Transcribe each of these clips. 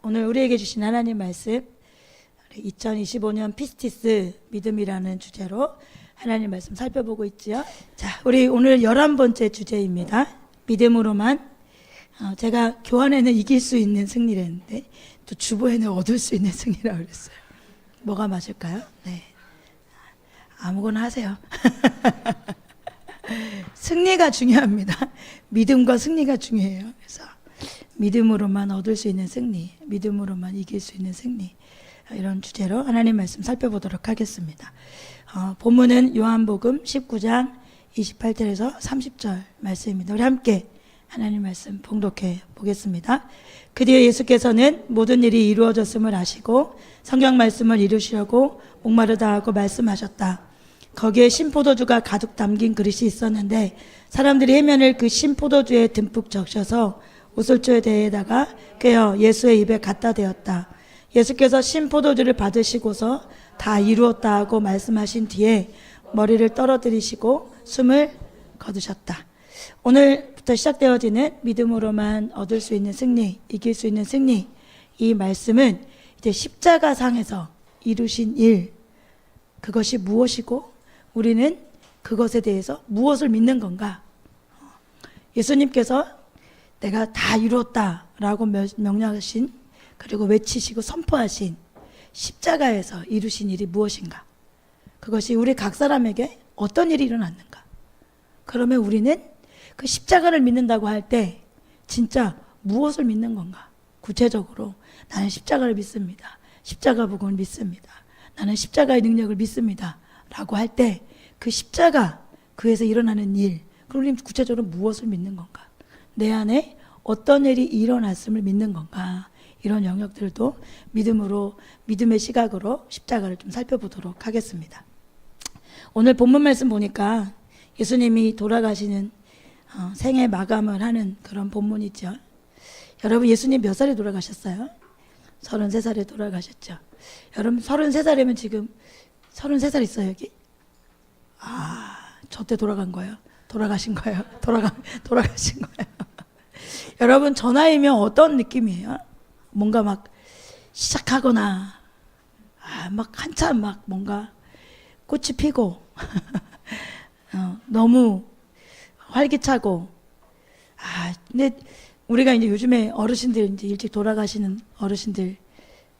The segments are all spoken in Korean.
오늘 우리에게 주신 하나님 말씀 2025년 피스티스 믿음이라는 주제로 하나님 말씀 살펴보고 있지요. 자, 우리 오늘 11번째 주제입니다. 믿음으로만 제가 교환에는 이길 수 있는 승리랬는데 또 주보에는 얻을 수 있는 승리라고 그랬어요. 뭐가 맞을까요? 네, 아무거나 하세요. 승리가 중요합니다. 믿음과 승리가 중요해요. 그래서 믿음으로만 얻을 수 있는 승리, 믿음으로만 이길 수 있는 승리, 이런 주제로 하나님 말씀 살펴보도록 하겠습니다. 본문은 요한복음 19장 28절에서 30절 말씀입니다. 우리 함께 하나님 말씀 봉독해 보겠습니다. 그 뒤에 예수께서는 모든 일이 이루어졌음을 아시고 성경 말씀을 이루시려고 목마르다 하고 말씀하셨다. 거기에 신포도주가 가득 담긴 그릇이 있었는데 사람들이 해면을 그 신포도주에 듬뿍 적셔서 오솔조대에다가 꿰어 예수의 입에 갖다 대었다. 예수께서 신포도주를 받으시고서 다 이루었다 하고 말씀하신 뒤에 머리를 떨어뜨리시고 숨을 거두셨다. 오늘부터 시작되어지는 믿음으로만 얻을 수 있는 승리, 이길 수 있는 승리, 이 말씀은 이제 십자가상에서 이루신 일, 그것이 무엇이고 우리는 그것에 대해서 무엇을 믿는 건가? 예수님께서 내가 다 이루었다라고 명령하신, 그리고 외치시고 선포하신 십자가에서 이루신 일이 무엇인가? 그것이 우리 각 사람에게 어떤 일이 일어났는가? 그러면 우리는 그 십자가를 믿는다고 할 때 진짜 무엇을 믿는 건가? 구체적으로 나는 십자가를 믿습니다. 십자가 복음을 믿습니다. 나는 십자가의 능력을 믿습니다. 라고 할 때 그 십자가, 그에서 일어나는 일, 그럼 우리는 구체적으로 무엇을 믿는 건가? 내 안에 어떤 일이 일어났음을 믿는 건가? 이런 영역들도 믿음으로, 믿음의 시각으로 십자가를 좀 살펴보도록 하겠습니다. 오늘 본문 말씀 보니까 예수님이 돌아가시는 생애 마감을 하는 그런 본문이죠. 여러분, 예수님 몇 살에 돌아가셨어요? 33살에 돌아가셨죠. 여러분, 33살이면 지금 33살 있어요, 여기? 저 때 돌아간 거예요. 돌아가신 거예요. 돌아가신 거예요. 여러분, 저 나이면 어떤 느낌이에요? 뭔가 막 시작하거나, 막 한참 막 뭔가 꽃이 피고, 너무 활기차고, 근데 우리가 이제 요즘에 어르신들, 이제 일찍 돌아가시는 어르신들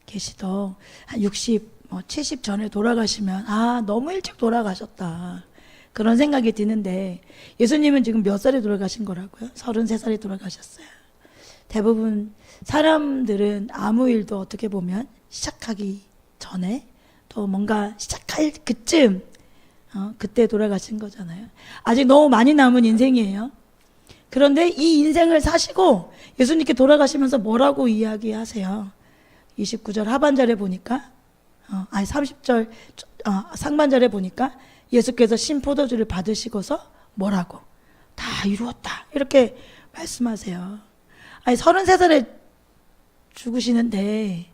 계시도 한 60, 70 전에 돌아가시면, 너무 일찍 돌아가셨다. 그런 생각이 드는데, 예수님은 지금 몇 살에 돌아가신 거라고요? 33살에 돌아가셨어요. 대부분 사람들은 아무 일도 어떻게 보면 시작하기 전에 또 뭔가 시작할 그쯤, 그때 돌아가신 거잖아요. 아직 너무 많이 남은 인생이에요. 그런데 이 인생을 사시고 예수님께 돌아가시면서 뭐라고 이야기하세요? 29절 하반절에 보니까, 30절 상반절에 보니까 예수께서 신포도주를 받으시고서 뭐라고? 다 이루었다. 이렇게 말씀하세요. 33살에 죽으시는데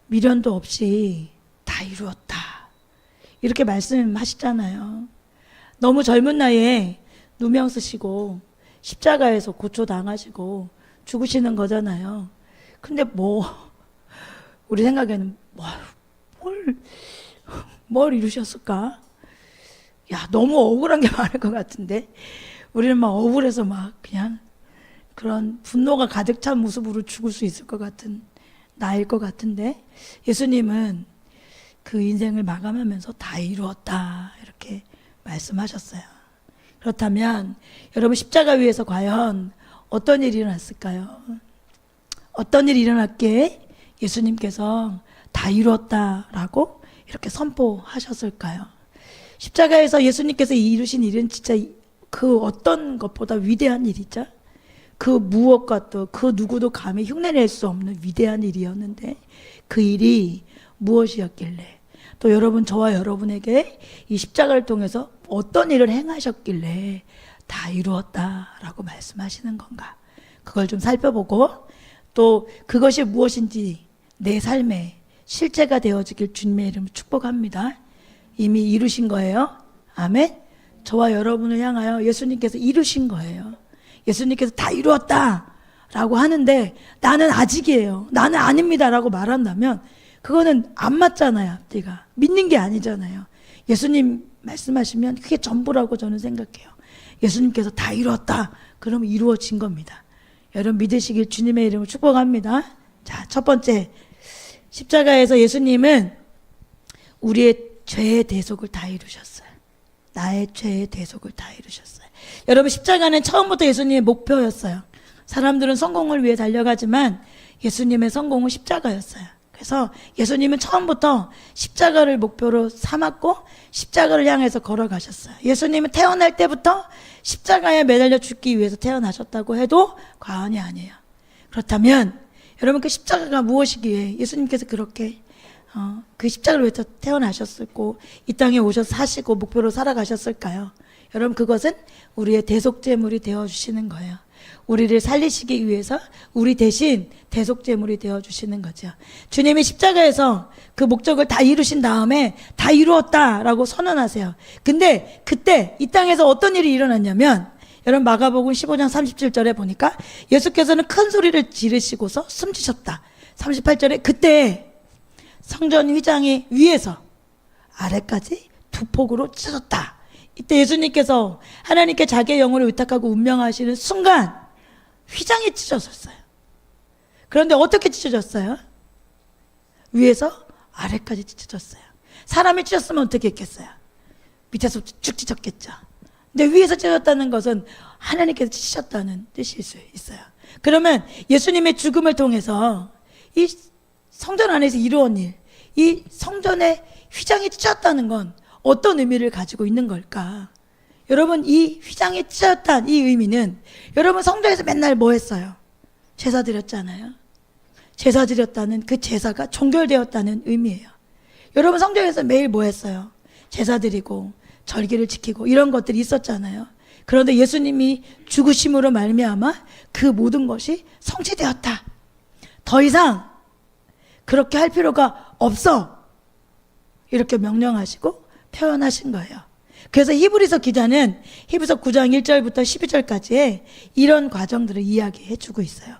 미련도 없이 다 이루었다. 이렇게 말씀하시잖아요. 너무 젊은 나이에 누명 쓰시고 십자가에서 고초당하시고 죽으시는 거잖아요. 근데 우리 생각에는 뭘 이루셨을까? 너무 억울한 게 많을 것 같은데, 우리는 막 억울해서 막 그냥 그런 분노가 가득 찬 모습으로 죽을 수 있을 것 같은 나일 것 같은데, 예수님은 그 인생을 마감하면서 다 이루었다. 이렇게 말씀하셨어요. 그렇다면 여러분, 십자가 위에서 과연 어떤 일이 일어났을까요? 어떤 일이 일어났기에 예수님께서 다 이루었다라고 이렇게 선포하셨을까요? 십자가에서 예수님께서 이루신 일은 진짜 그 어떤 것보다 위대한 일이죠. 그 무엇과도 그 누구도 감히 흉내낼 수 없는 위대한 일이었는데, 그 일이 무엇이었길래, 또 여러분, 저와 여러분에게 이 십자가를 통해서 어떤 일을 행하셨길래 다 이루었다라고 말씀하시는 건가? 그걸 좀 살펴보고, 또 그것이 무엇인지 내 삶에 실제가 되어지길 주님의 이름으로 축복합니다. 이미 이루신 거예요. 아멘. 저와 여러분을 향하여 예수님께서 이루신 거예요. 예수님께서 다 이루었다 라고 하는데 나는 아직이에요, 나는 아닙니다 라고 말한다면 그거는 안 맞잖아요. 앞뒤가 믿는 게 아니잖아요. 예수님 말씀하시면 그게 전부라고 저는 생각해요. 예수님께서 다 이루었다 그러면 이루어진 겁니다. 여러분 믿으시길 주님의 이름으로 축복합니다. 자, 첫 번째, 십자가에서 예수님은 우리의 죄의 대속을 다 이루셨어요. 나의 죄의 대속을 다 이루셨어요. 여러분 십자가는 처음부터 예수님의 목표였어요. 사람들은 성공을 위해 달려가지만 예수님의 성공은 십자가였어요. 그래서 예수님은 처음부터 십자가를 목표로 삼았고 십자가를 향해서 걸어가셨어요. 예수님은 태어날 때부터 십자가에 매달려 죽기 위해서 태어나셨다고 해도 과언이 아니에요. 그렇다면 여러분 그 십자가가 무엇이기에 예수님께서 그렇게 그 십자가를 위해서 태어나셨고 이 땅에 오셔서 사시고 목표로 살아가셨을까요? 여러분 그것은 우리의 대속제물이 되어주시는 거예요. 우리를 살리시기 위해서 우리 대신 대속제물이 되어주시는 거죠. 주님이 십자가에서 그 목적을 다 이루신 다음에 다 이루었다라고 선언하세요. 근데 그때 이 땅에서 어떤 일이 일어났냐면 여러분 마가복음 15장 37절에 보니까 예수께서는 큰 소리를 지르시고서 숨지셨다. 38절에 그때 성전 휘장이 위에서 아래까지 두 폭으로 찢어졌다. 이때 예수님께서 하나님께 자기의 영혼을 의탁하고 운명하시는 순간 휘장이 찢어졌어요. 그런데 어떻게 찢어졌어요? 위에서 아래까지 찢어졌어요. 사람이 찢었으면 어떻게 했겠어요? 밑에서 쭉 찢었겠죠. 근데 위에서 찢어졌다는 것은 하나님께서 찢으셨다는 뜻일 수 있어요. 그러면 예수님의 죽음을 통해서 이 성전 안에서 이루어진 일, 이 성전의 휘장이 찢어졌다는 건 어떤 의미를 가지고 있는 걸까? 여러분 이 휘장이 찢어졌다는 이 의미는 여러분 성전에서 맨날 뭐 했어요? 제사 드렸잖아요. 제사 드렸다는 그 제사가 종결되었다는 의미예요. 여러분 성전에서 매일 뭐 했어요? 제사 드리고 절기를 지키고 이런 것들이 있었잖아요. 그런데 예수님이 죽으심으로 말미암아 그 모든 것이 성취되었다. 더 이상 그렇게 할 필요가 없어. 이렇게 명령하시고 표현하신 거예요. 그래서 히브리서 기자는 히브리서 9장 1절부터 12절까지의 이런 과정들을 이야기해 주고 있어요.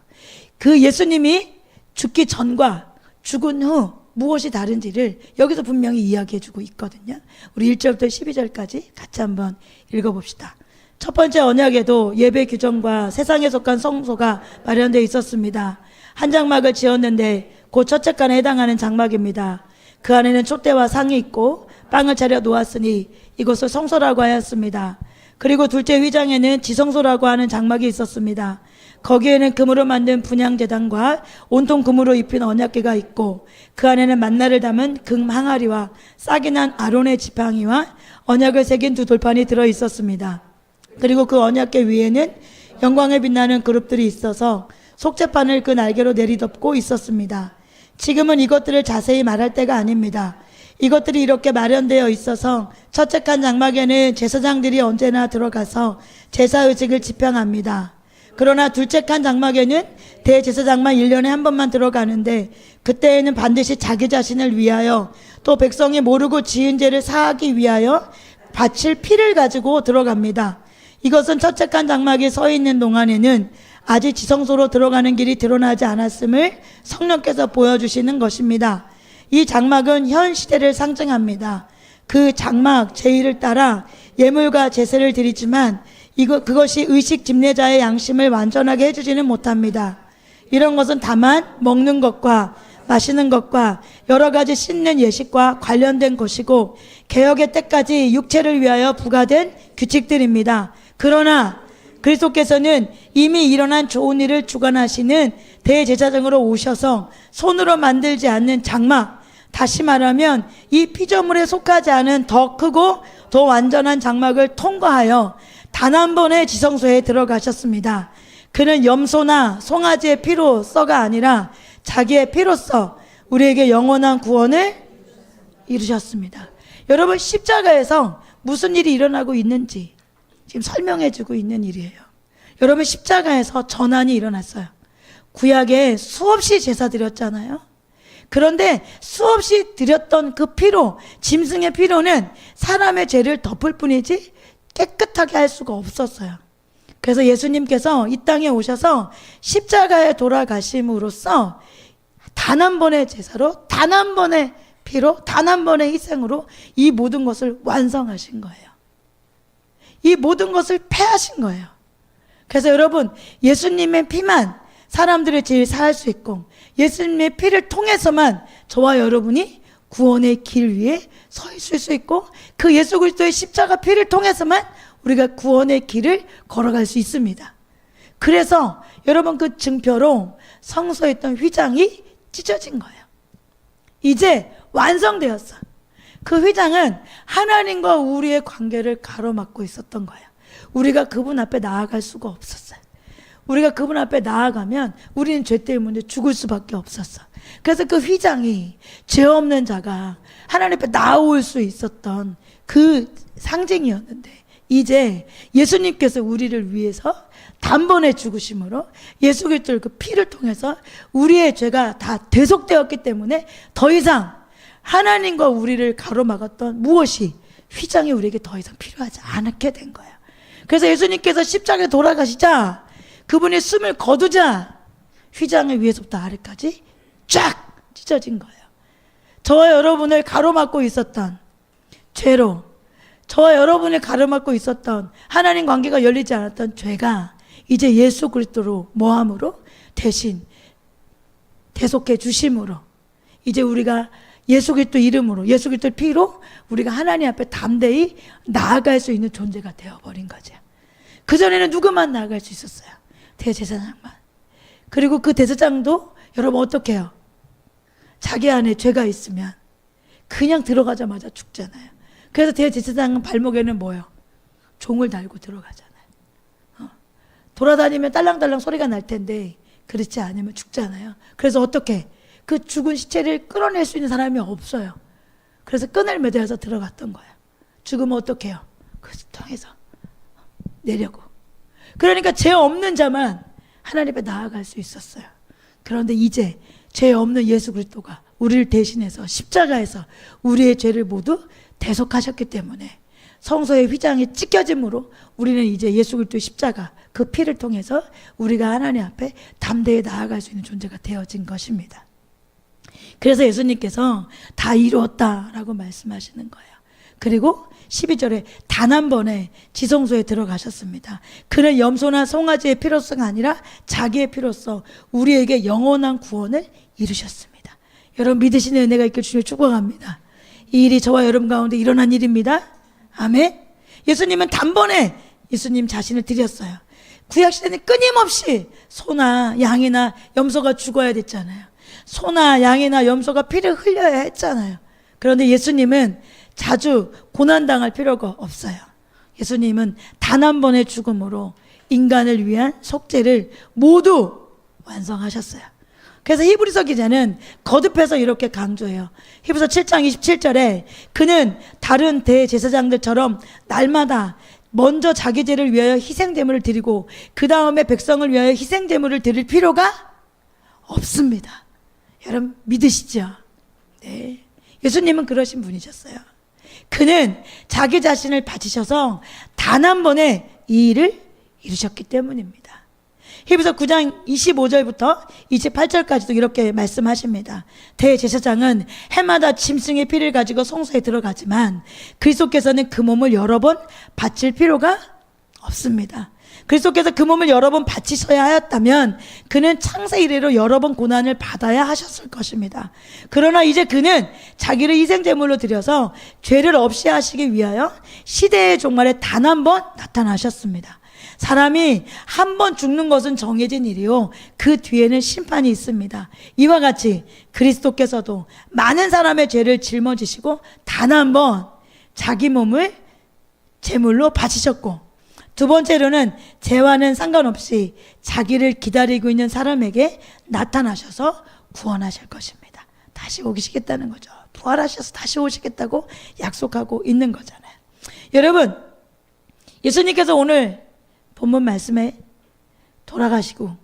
그 예수님이 죽기 전과 죽은 후 무엇이 다른지를 여기서 분명히 이야기해 주고 있거든요. 우리 1절부터 12절까지 같이 한번 읽어봅시다. 첫 번째 언약에도 예배 규정과 세상에 속한 성소가 마련되어 있었습니다. 한 장막을 지었는데 곧 첫째 칸에 해당하는 장막입니다. 그 안에는 촛대와 상이 있고 빵을 차려 놓았으니 이것을 성소라고 하였습니다. 그리고 둘째 휘장에는 지성소라고 하는 장막이 있었습니다. 거기에는 금으로 만든 분향제단과 온통 금으로 입힌 언약궤가 있고 그 안에는 만나를 담은 금 항아리와 싹이 난 아론의 지팡이와 언약을 새긴 두 돌판이 들어 있었습니다. 그리고 그 언약궤 위에는 영광에 빛나는 그룹들이 있어서 속죄판을 그 날개로 내리덮고 있었습니다. 지금은 이것들을 자세히 말할 때가 아닙니다. 이것들이 이렇게 마련되어 있어서 첫째 칸 장막에는 제사장들이 언제나 들어가서 제사의식을 집행합니다. 그러나 둘째 칸 장막에는 대제사장만 1년에 한 번만 들어가는데 그때에는 반드시 자기 자신을 위하여 또 백성이 모르고 지은 죄를 사하기 위하여 바칠 피를 가지고 들어갑니다. 이것은 첫째 칸 장막에 서 있는 동안에는 아직 지성소로 들어가는 길이 드러나지 않았음을 성령께서 보여주시는 것입니다. 이 장막은 현 시대를 상징합니다. 그 장막 제1을 따라 예물과 제사를 드리지만 그것이 의식 집례자의 양심을 완전하게 해주지는 못합니다. 이런 것은 다만 먹는 것과 마시는 것과 여러 가지 씻는 예식과 관련된 것이고 개혁의 때까지 육체를 위하여 부과된 규칙들입니다. 그러나 그리스도께서는 이미 일어난 좋은 일을 주관하시는 대제사장으로 오셔서 손으로 만들지 않는 장막, 다시 말하면 이 피조물에 속하지 않은 더 크고 더 완전한 장막을 통과하여 단 한 번의 지성소에 들어가셨습니다. 그는 염소나 송아지의 피로써가 아니라 자기의 피로써 우리에게 영원한 구원을 이루셨습니다. 여러분 십자가에서 무슨 일이 일어나고 있는지 지금 설명해 주고 있는 일이에요. 여러분 십자가에서 전환이 일어났어요. 구약에 수없이 제사 드렸잖아요. 그런데 수없이 드렸던 그 피로, 짐승의 피로는 사람의 죄를 덮을 뿐이지 깨끗하게 할 수가 없었어요. 그래서 예수님께서 이 땅에 오셔서 십자가에 돌아가심으로써 단 한 번의 제사로, 단 한 번의 피로, 단 한 번의 희생으로 이 모든 것을 완성하신 거예요. 이 모든 것을 패하신 거예요. 그래서 여러분, 예수님의 피만 사람들의 죄를 사할 수 있고, 예수님의 피를 통해서만 저와 여러분이 구원의 길 위에 서 있을 수 있고, 그 예수 그리스도의 십자가 피를 통해서만 우리가 구원의 길을 걸어갈 수 있습니다. 그래서 여러분, 그 증표로 성소에 있던 휘장이 찢어진 거예요. 이제 완성되었어. 그 휘장은 하나님과 우리의 관계를 가로막고 있었던 거예요. 우리가 그분 앞에 나아갈 수가 없었어요. 우리가 그분 앞에 나아가면 우리는 죄 때문에 죽을 수밖에 없었어. 그래서 그 휘장이 죄 없는 자가 하나님 앞에 나올 수 있었던 그 상징이었는데, 이제 예수님께서 우리를 위해서 단번에 죽으심으로 예수 그리스도의 그 피를 통해서 우리의 죄가 다 대속되었기 때문에 더 이상 하나님과 우리를 가로막았던 무엇이, 휘장이 우리에게 더 이상 필요하지 않게 된 거예요. 그래서 예수님께서 십자가에 돌아가시자, 그분의 숨을 거두자, 휘장의 위에서부터 아래까지 쫙 찢어진 거예요. 저와 여러분을 가로막고 있었던 죄로, 저와 여러분을 가로막고 있었던 하나님 관계가 열리지 않았던 죄가 이제 예수 그리스도로 모함으로 대신 대속해 주심으로, 이제 우리가 예수 그리스도 이름으로, 예수 그리스도 피로 우리가 하나님 앞에 담대히 나아갈 수 있는 존재가 되어버린 거죠. 그전에는 누구만 나아갈 수 있었어요? 대제사장만. 그리고 그 대제사장도 여러분 어떻게 해요? 자기 안에 죄가 있으면 그냥 들어가자마자 죽잖아요. 그래서 대제사장 발목에는 뭐예요? 종을 달고 들어가잖아요. 돌아다니면 딸랑딸랑 소리가 날 텐데 그렇지 않으면 죽잖아요. 그래서 어떻게? 그 죽은 시체를 끌어낼 수 있는 사람이 없어요. 그래서 끈을 매달아서 들어갔던 거예요. 죽으면 어떻게 해요? 그 통해서 내려고. 그러니까 죄 없는 자만 하나님 앞에 나아갈 수 있었어요. 그런데 이제 죄 없는 예수 그리스도가 우리를 대신해서 십자가에서 우리의 죄를 모두 대속하셨기 때문에 성소의 휘장이 찢겨짐으로 우리는 이제 예수 그리스도의 십자가, 그 피를 통해서 우리가 하나님 앞에 담대히 나아갈 수 있는 존재가 되어진 것입니다. 그래서 예수님께서 다 이루었다라고 말씀하시는 거예요. 그리고 12절에 단 한 번에 지성소에 들어가셨습니다. 그는 염소나 송아지의 피로서가 아니라 자기의 피로서 우리에게 영원한 구원을 이루셨습니다. 여러분 믿으시는 은혜가 있길 주님을 축복합니다. 이 일이 저와 여러분 가운데 일어난 일입니다. 아멘. 예수님은 단번에 예수님 자신을 드렸어요. 구약시대는 끊임없이 소나 양이나 염소가 죽어야 됐잖아요. 소나 양이나 염소가 피를 흘려야 했잖아요. 그런데 예수님은 자주 고난당할 필요가 없어요. 예수님은 단 한 번의 죽음으로 인간을 위한 속죄를 모두 완성하셨어요. 그래서 히브리서 기자는 거듭해서 이렇게 강조해요. 히브리서 7장 27절에 그는 다른 대제사장들처럼 날마다 먼저 자기 죄를 위하여 희생제물을 드리고 그 다음에 백성을 위하여 희생제물을 드릴 필요가 없습니다. 여러분 믿으시죠? 네. 예수님은 그러신 분이셨어요. 그는 자기 자신을 바치셔서 단 한 번에 이 일을 이루셨기 때문입니다. 히브리서 9장 25절부터 28절까지도 이렇게 말씀하십니다. 대제사장은 해마다 짐승의 피를 가지고 성소에 들어가지만 그리스도께서는 그 몸을 여러 번 바칠 필요가 없습니다. 그리스도께서 그 몸을 여러 번 바치셔야 하였다면 그는 창세 이래로 여러 번 고난을 받아야 하셨을 것입니다. 그러나 이제 그는 자기를 희생제물로 드려서 죄를 없이 하시기 위하여 시대의 종말에 단 한 번 나타나셨습니다. 사람이 한 번 죽는 것은 정해진 일이요 그 뒤에는 심판이 있습니다. 이와 같이 그리스도께서도 많은 사람의 죄를 짊어지시고 단 한 번 자기 몸을 제물로 바치셨고, 두 번째로는 죄와는 상관없이 자기를 기다리고 있는 사람에게 나타나셔서 구원하실 것입니다. 다시 오시겠다는 거죠. 부활하셔서 다시 오시겠다고 약속하고 있는 거잖아요. 여러분, 예수님께서 오늘 본문 말씀에 돌아가시고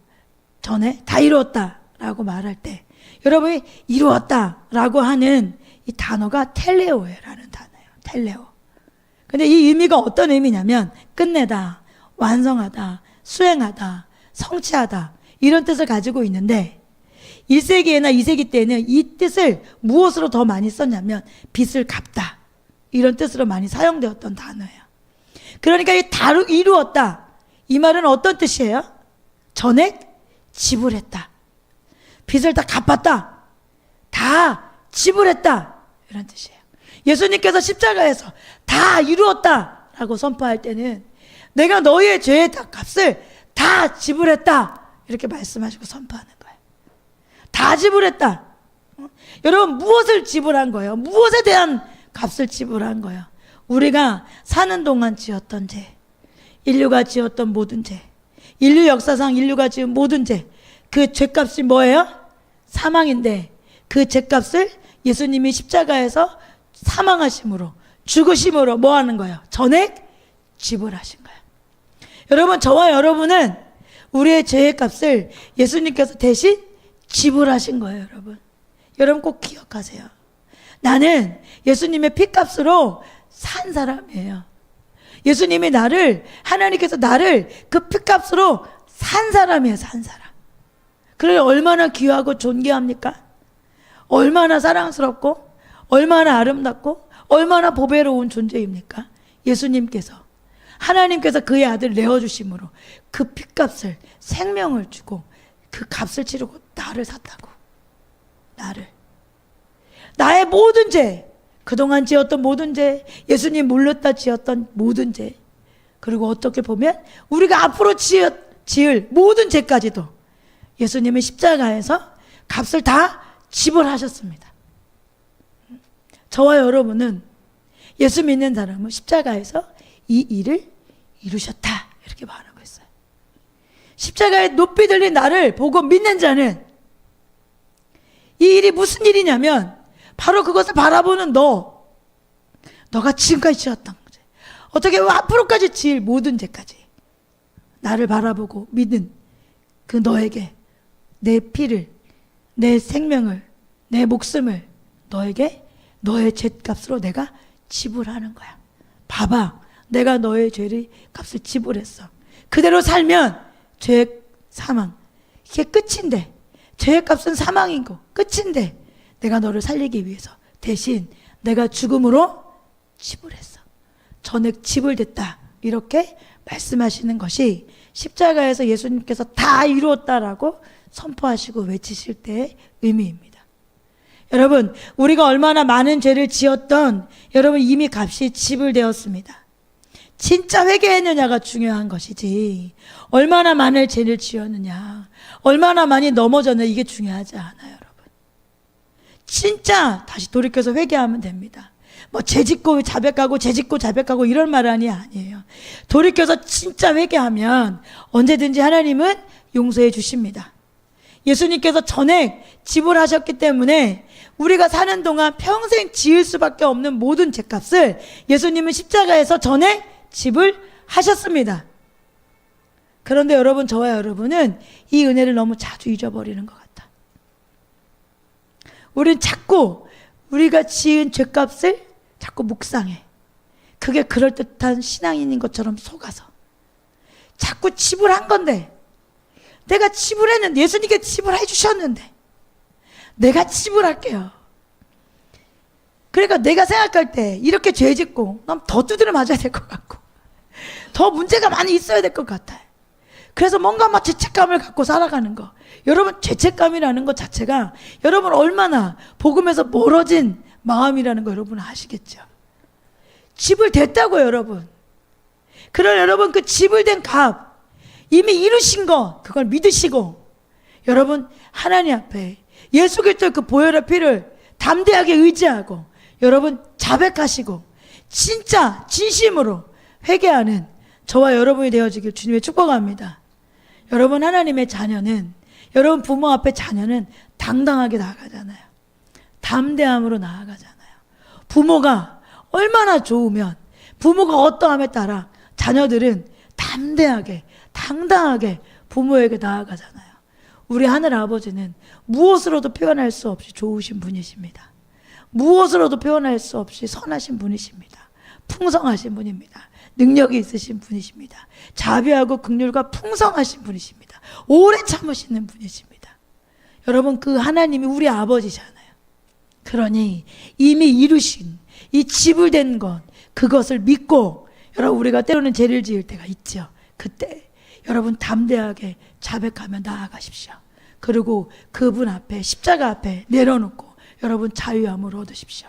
전에 다 이루었다라고 말할 때 여러분이 이루었다라고 하는 이 단어가 텔레오라는 단어예요. 텔레오. 근데 이 의미가 어떤 의미냐면 끝내다, 완성하다, 수행하다, 성취하다 이런 뜻을 가지고 있는데 1세기에나 2세기 때는 이 뜻을 무엇으로 더 많이 썼냐면 빚을 갚다 이런 뜻으로 많이 사용되었던 단어예요. 그러니까 이루었다 이 말은 어떤 뜻이에요? 전액 지불했다, 빚을 다 갚았다, 다 지불했다 이런 뜻이에요. 예수님께서 십자가에서 다 이루었다 라고 선포할 때는 내가 너희의 죄의 값을 다 지불했다 이렇게 말씀하시고 선포하는 거예요. 다 지불했다. 여러분 무엇을 지불한 거예요? 무엇에 대한 값을 지불한 거예요? 우리가 사는 동안 지었던 죄, 인류가 지었던 모든 죄, 인류 역사상 인류가 지은 모든 죄, 그 죄값이 뭐예요? 사망인데 그 죄값을 예수님이 십자가에서 사망하심으로 죽으심으로 뭐 하는 거예요? 전액 지불하신 거예요. 여러분 저와 여러분은 우리의 죄의 값을 예수님께서 대신 지불하신 거예요. 여러분 꼭 기억하세요. 나는 예수님의 피값으로 산 사람이에요. 예수님이 하나님께서 나를 그 피값으로 산 사람이에요. 산 사람. 그래 얼마나 귀하고 존귀합니까? 얼마나 사랑스럽고 얼마나 아름답고 얼마나 보배로운 존재입니까? 예수님께서 하나님께서 그의 아들을 내어주심으로 그 피값을 생명을 주고 그 값을 치르고 나를 샀다고. 나의 모든 죄, 그동안 지었던 모든 죄, 예수님 몰랐다 지었던 모든 죄, 그리고 어떻게 보면 우리가 앞으로 지을 모든 죄까지도 예수님은 십자가에서 값을 다 지불하셨습니다. 저와 여러분은 예수 믿는 사람은 십자가에서 이 일을 이루셨다 이렇게 말하고 있어요. 십자가에 높이 들린 나를 보고 믿는 자는 이 일이 무슨 일이냐면 바로 그것을 바라보는 너가 지금까지 지었던 거지. 어떻게 앞으로까지 지을 모든 죄까지 나를 바라보고 믿는 그 너에게 내 피를, 내 생명을, 내 목숨을 너에게 너의 죄값으로 내가 지불하는 거야. 봐봐, 내가 너의 죄의 값을 지불했어. 그대로 살면 죄의 사망, 이게 끝인데, 죄의 값은 사망이고 끝인데 내가 너를 살리기 위해서 대신 내가 죽음으로 지불했어. 전액 지불됐다 이렇게 말씀하시는 것이 십자가에서 예수님께서 다 이루었다라고 선포하시고 외치실 때의 의미입니다. 여러분 우리가 얼마나 많은 죄를 지었던 여러분 이미 값이 지불되었습니다. 진짜 회개했느냐가 중요한 것이지 얼마나 많은 죄를 지었느냐, 얼마나 많이 넘어졌느냐 이게 중요하지 않아요. 여러분 진짜 다시 돌이켜서 회개하면 됩니다. 뭐 죄짓고 자백하고 죄짓고 자백하고 이런 말이 아니에요. 돌이켜서 진짜 회개하면 언제든지 하나님은 용서해 주십니다. 예수님께서 전액 지불하셨기 때문에 우리가 사는 동안 평생 지을 수밖에 없는 모든 죄값을 예수님은 십자가에서 전액 지불하셨습니다. 그런데 여러분 저와 여러분은 이 은혜를 너무 자주 잊어버리는 것 같다. 우리는 자꾸 우리가 지은 죄값을 자꾸 묵상해. 그게 그럴듯한 신앙인인 것처럼 속아서 자꾸 지불한 건데, 내가 지불했는데, 예수님께 지불해 주셨는데 내가 지불할게요. 그러니까 내가 생각할 때 이렇게 죄 짓고 난 더 두드려 맞아야 될 것 같고 더 문제가 많이 있어야 될 것 같아요. 그래서 뭔가 막 죄책감을 갖고 살아가는 거. 여러분 죄책감이라는 것 자체가 여러분 얼마나 복음에서 멀어진 마음이라는 거 여러분 아시겠죠? 지불됐다고요 여러분. 그럼 여러분 그 지불된 값 이미 이루신 거 그걸 믿으시고 여러분 하나님 앞에 예수 그리스도의 그 보혈의 피를 담대하게 의지하고 여러분 자백하시고 진짜 진심으로 회개하는 저와 여러분이 되어지길 주님의 축복합니다. 여러분 하나님의 자녀는, 여러분 부모 앞에 자녀는 당당하게 나아가잖아요. 담대함으로 나아가잖아요. 부모가 얼마나 좋으면, 부모가 어떠함에 따라 자녀들은 담대하게 당당하게 부모에게 나아가잖아요. 우리 하늘 아버지는 무엇으로도 표현할 수 없이 좋으신 분이십니다. 무엇으로도 표현할 수 없이 선하신 분이십니다. 풍성하신 분입니다. 능력이 있으신 분이십니다. 자비하고 긍휼과 풍성하신 분이십니다. 오래 참으시는 분이십니다. 여러분, 그 하나님이 우리 아버지잖아요. 그러니 이미 이루신 이 지불된 것, 그것을 믿고 여러분, 우리가 때로는 죄를 지을 때가 있죠. 그때 여러분 담대하게 자백하며 나아가십시오. 그리고 그분 앞에, 십자가 앞에 내려놓고 여러분 자유함을 얻으십시오.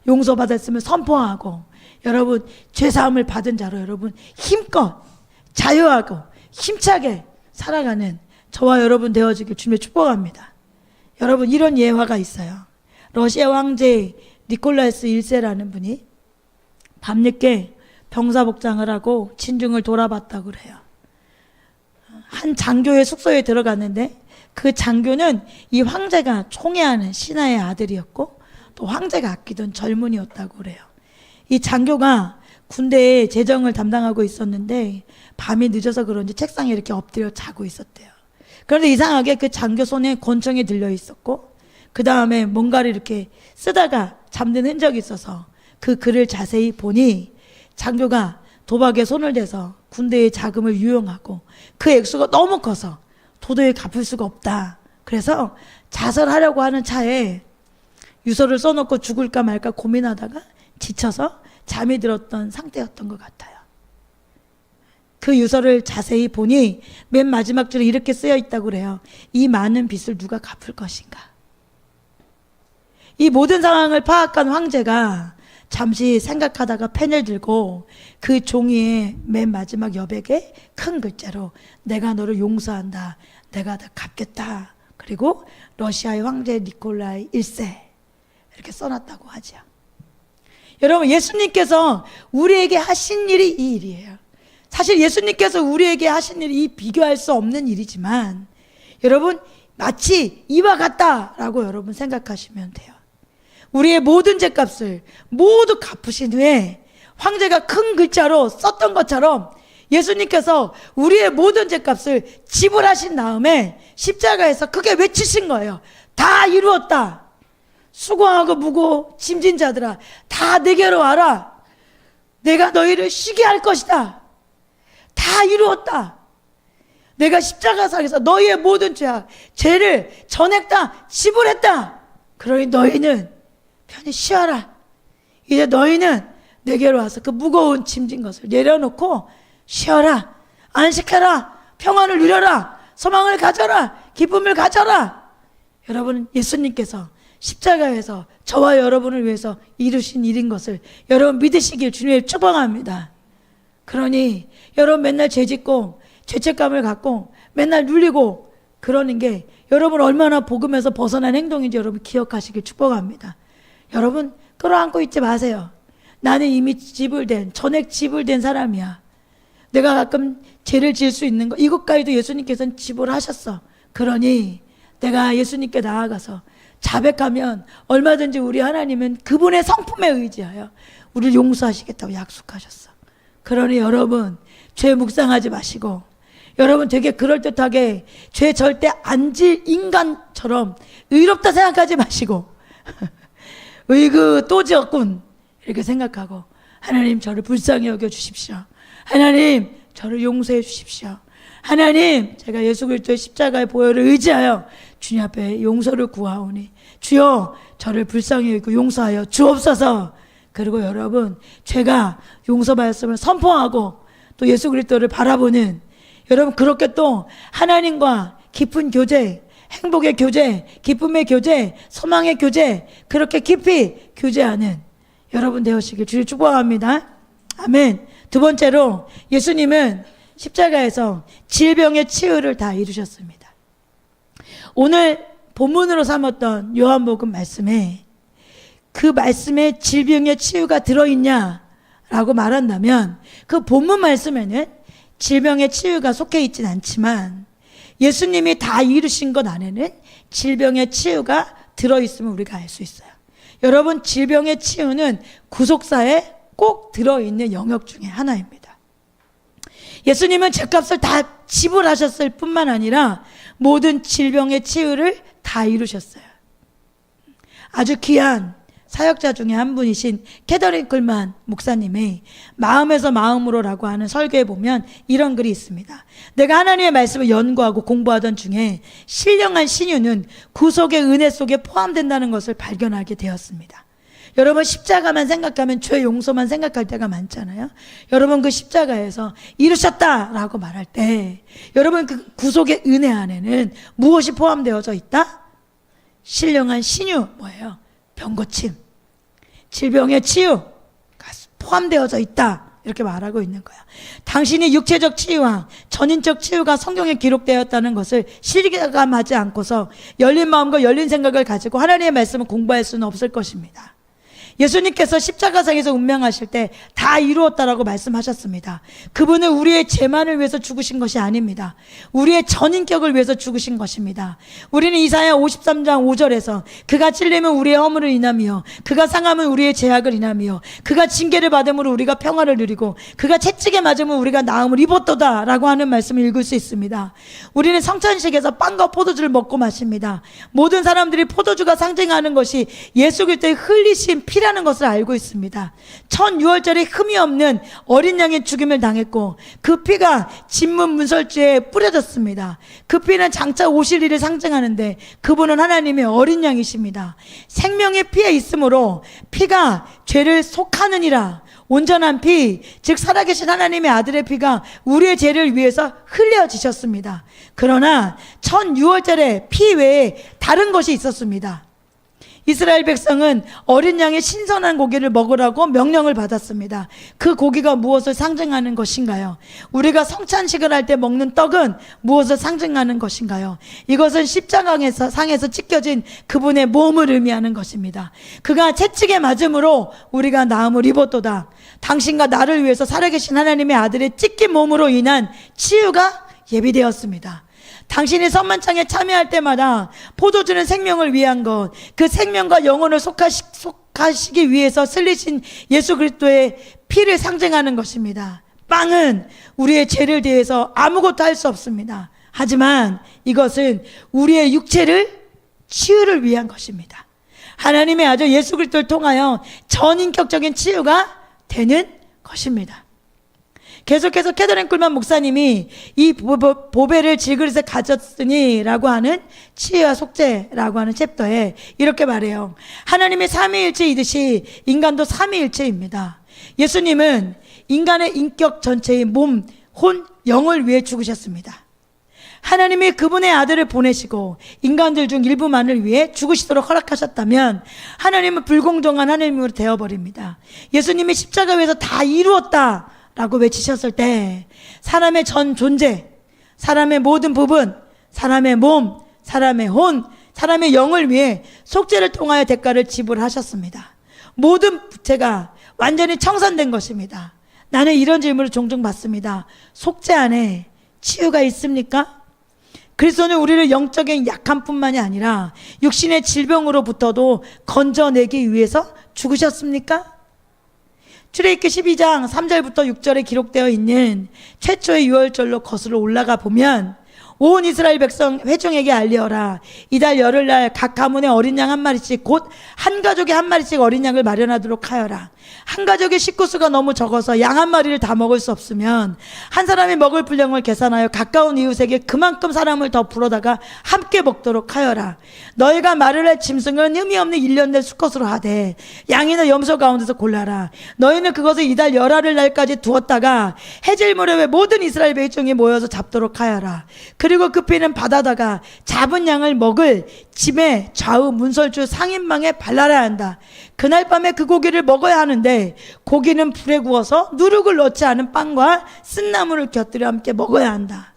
용서받았으면 선포하고 여러분 죄사함을 받은 자로 여러분 힘껏 자유하고 힘차게 살아가는 저와 여러분 되어지길 주님의 축복합니다. 여러분, 이런 예화가 있어요. 러시아 황제 니콜라스 1세라는 분이 밤늦게 병사복장을 하고 진중을 돌아봤다고 그래요. 한 장교의 숙소에 들어갔는데 그 장교는 이 황제가 총애하는 신하의 아들이었고 또 황제가 아끼던 젊은이였다고 그래요. 이 장교가 군대에 재정을 담당하고 있었는데 밤이 늦어서 그런지 책상에 이렇게 엎드려 자고 있었대요. 그런데 이상하게 그 장교 손에 권총이 들려 있었고 그 다음에 뭔가를 이렇게 쓰다가 잠든 흔적이 있어서 그 글을 자세히 보니 장교가 도박에 손을 대서 군대의 자금을 유용하고 그 액수가 너무 커서 도저히 갚을 수가 없다. 그래서 자살하려고 하는 차에 유서를 써놓고 죽을까 말까 고민하다가 지쳐서 잠이 들었던 상태였던 것 같아요. 그 유서를 자세히 보니 맨 마지막 줄에 이렇게 쓰여 있다고 그래요. 이 많은 빚을 누가 갚을 것인가. 이 모든 상황을 파악한 황제가 잠시 생각하다가 펜을 들고 그 종이의 맨 마지막 여백에 큰 글자로 내가 너를 용서한다. 내가 다 갚겠다. 그리고 러시아의 황제 니콜라이 1세 이렇게 써놨다고 하죠. 여러분, 예수님께서 우리에게 하신 일이 이 일이에요. 사실 예수님께서 우리에게 하신 일이 비교할 수 없는 일이지만 여러분, 마치 이와 같다라고 여러분 생각하시면 돼요. 우리의 모든 죄값을 모두 갚으신 후에 황제가 큰 글자로 썼던 것처럼 예수님께서 우리의 모든 죄값을 지불하신 다음에 십자가에서 크게 외치신 거예요. 다 이루었다. 수고하고 무거워 짐진 자들아, 다 내게로 와라. 내가 너희를 쉬게 할 것이다. 다 이루었다. 내가 십자가상에서 너희의 모든 죄를 전액 다 지불했다. 그러니 너희는 편히 쉬어라. 이제 너희는 내게로 와서 그 무거운 짐진 것을 내려놓고 쉬어라. 안식해라. 평안을 누려라. 소망을 가져라. 기쁨을 가져라. 여러분, 예수님께서 십자가에서 저와 여러분을 위해서 이루신 일인 것을 여러분 믿으시길 주님의 축복합니다. 그러니 여러분 맨날 죄짓고 죄책감을 갖고 맨날 눌리고 그러는 게 여러분 얼마나 복음에서 벗어난 행동인지 여러분 기억하시길 축복합니다. 여러분 끌어안고 있지 마세요. 나는 이미 지불된, 전액 지불된 사람이야. 내가 가끔 죄를 지을 수 있는 거 이것까지도 예수님께서는 지불하셨어. 그러니 내가 예수님께 나아가서 자백하면 얼마든지 우리 하나님은 그분의 성품에 의지하여 우리를 용서하시겠다고 약속하셨어. 그러니 여러분 죄 묵상하지 마시고 여러분 되게 그럴듯하게 죄 절대 안 질 인간처럼 의롭다 생각하지 마시고 으이그 또 지었군 이렇게 생각하고 하나님 저를 불쌍히 여겨 주십시오. 하나님 저를 용서해 주십시오. 하나님 제가 예수 그리스도의 십자가의 보혈을 의지하여 주님 앞에 용서를 구하오니 주여 저를 불쌍히 여기고 용서하여 주옵소서. 그리고 여러분 죄가 용서받았음을 선포하고 또 예수 그리스도를 바라보는 여러분 그렇게 또 하나님과 깊은 교제, 행복의 교제, 기쁨의 교제, 소망의 교제 그렇게 깊이 교제하는 여러분 되시길 주를 축복합니다. 아멘. 두 번째로 예수님은 십자가에서 질병의 치유를 다 이루셨습니다. 오늘 본문으로 삼았던 요한복음 말씀에 그 말씀에 질병의 치유가 들어있냐라고 말한다면 그 본문 말씀에는 질병의 치유가 속해 있진 않지만 예수님이 다 이루신 것 안에는 질병의 치유가 들어있음을 우리가 알 수 있어요. 여러분 질병의 치유는 구속사에 꼭 들어있는 영역 중에 하나입니다. 예수님은 죄값을 다 지불하셨을 뿐만 아니라 모든 질병의 치유를 다 이루셨어요. 아주 귀한 사역자 중에 한 분이신 캐더린 쿨만 목사님의 마음에서 마음으로라고 하는 설교에 보면 이런 글이 있습니다. 내가 하나님의 말씀을 연구하고 공부하던 중에 신령한 신유는 구속의 은혜 속에 포함된다는 것을 발견하게 되었습니다. 여러분, 십자가만 생각하면 죄 용서만 생각할 때가 많잖아요. 여러분, 그 십자가에서 이루셨다라고 말할 때 여러분, 그 구속의 은혜 안에는 무엇이 포함되어져 있다? 신령한 신유, 뭐예요? 병고침, 질병의 치유가 포함되어져 있다, 이렇게 말하고 있는 거야. 당신이 육체적 치유와 전인적 치유가 성경에 기록되었다는 것을 실감하지 않고서 열린 마음과 열린 생각을 가지고 하나님의 말씀을 공부할 수는 없을 것입니다. 예수님께서 십자가상에서 운명하실 때 다 이루었다라고 말씀하셨습니다. 그분은 우리의 죄만을 위해서 죽으신 것이 아닙니다. 우리의 전인격을 위해서 죽으신 것입니다. 우리는 이사야 53장 5절에서 그가 찔림은 우리의 허물을 인하며 그가 상함은 우리의 죄악을 인하며 그가 징계를 받음으로 우리가 평화를 누리고 그가 채찍에 맞음으로 우리가 나음을 입었도다 라고 하는 말씀을 읽을 수 있습니다. 우리는 성찬식에서 빵과 포도주를 먹고 마십니다. 모든 사람들이 포도주가 상징하는 것이 예수 그리스도의 흘리신 피라는 것을 알고 있습니다. 1006월절에 흠이 없는 어린 양의 죽임을 당했고 그 피가 진문 문설주에 뿌려졌습니다. 그 피는 장차 오실 일을 상징하는데 그분은 하나님의 어린 양이십니다. 생명의 피에 있으므로 피가 죄를 속하느니라. 온전한 피, 즉 살아계신 하나님의 아들의 피가 우리의 죄를 위해서 흘려지셨습니다. 그러나 1006월절에 피 외에 다른 것이 있었습니다. 이스라엘 백성은 어린 양의 신선한 고기를 먹으라고 명령을 받았습니다. 그 고기가 무엇을 상징하는 것인가요? 우리가 성찬식을 할 때 먹는 떡은 무엇을 상징하는 것인가요? 이것은 십자가상에서 상에서 찢겨진 그분의 몸을 의미하는 것입니다. 그가 채찍에 맞음으로 우리가 나음을 입었도다. 당신과 나를 위해서 살아계신 하나님의 아들의 찢긴 몸으로 인한 치유가 예비되었습니다. 당신이 선만찬에 참여할 때마다 포도주는 생명을 위한 것, 그 생명과 영혼을 속하시기 위해서 슬리신 예수 그리스도의 피를 상징하는 것입니다. 빵은 우리의 죄를 대해서 아무것도 할 수 없습니다. 하지만 이것은 우리의 육체를 치유를 위한 것입니다. 하나님의 아들 예수 그리스도를 통하여 전인격적인 치유가 되는 것입니다. 계속해서 캐더린 쿨만 목사님이 이 보배를 질그릇에 가졌으니 라고 하는 치유와 속죄라고 하는 챕터에 이렇게 말해요. 하나님의 삼위일체이듯이 인간도 삼위일체입니다. 예수님은 인간의 인격 전체의 몸, 혼, 영을 위해 죽으셨습니다. 하나님이 그분의 아들을 보내시고 인간들 중 일부만을 위해 죽으시도록 허락하셨다면 하나님은 불공정한 하나님으로 되어버립니다. 예수님이 십자가 위에서 다 이루었다 라고 외치셨을 때 사람의 전 존재, 사람의 모든 부분, 사람의 몸, 사람의 혼, 사람의 영을 위해 속죄를 통하여 대가를 지불하셨습니다. 모든 부채가 완전히 청산된 것입니다. 나는 이런 질문을 종종 받습니다. 속죄 안에 치유가 있습니까? 그리스도는 우리를 영적인 약함뿐만이 아니라 육신의 질병으로부터도 건져내기 위해서 죽으셨습니까? 출애굽기 12장 3절부터 6절에 기록되어 있는 최초의 유월절로 거슬러 올라가 보면 온 이스라엘 백성 회중에게 알리어라. 이달 열흘날 각 가문의 어린 양 한 마리씩 곧 한 가족에 한 마리씩 어린 양을 마련하도록 하여라. 한 가족의 식구수가 너무 적어서 양 한 마리를 다 먹을 수 없으면 한 사람이 먹을 분량을 계산하여 가까운 이웃에게 그만큼 사람을 더 불러다가 함께 먹도록 하여라. 너희가 말을 할 짐승은 흠이 없는 1년 된 수컷으로 하되 양이나 염소 가운데서 골라라. 너희는 그것을 이달 열흘 날까지 두었다가 해질 무렵에 모든 이스라엘 회중이 모여서 잡도록 하여라. 그리고 그 피는 바다다가 잡은 양을 먹을 짐의 좌우 문설주 상인망에 발라야 한다. 그날 밤에 그 고기를 먹어야 하는데 고기는 불에 구워서 누룩을 넣지 않은 빵과 쓴나물을 곁들여 함께 먹어야 한다.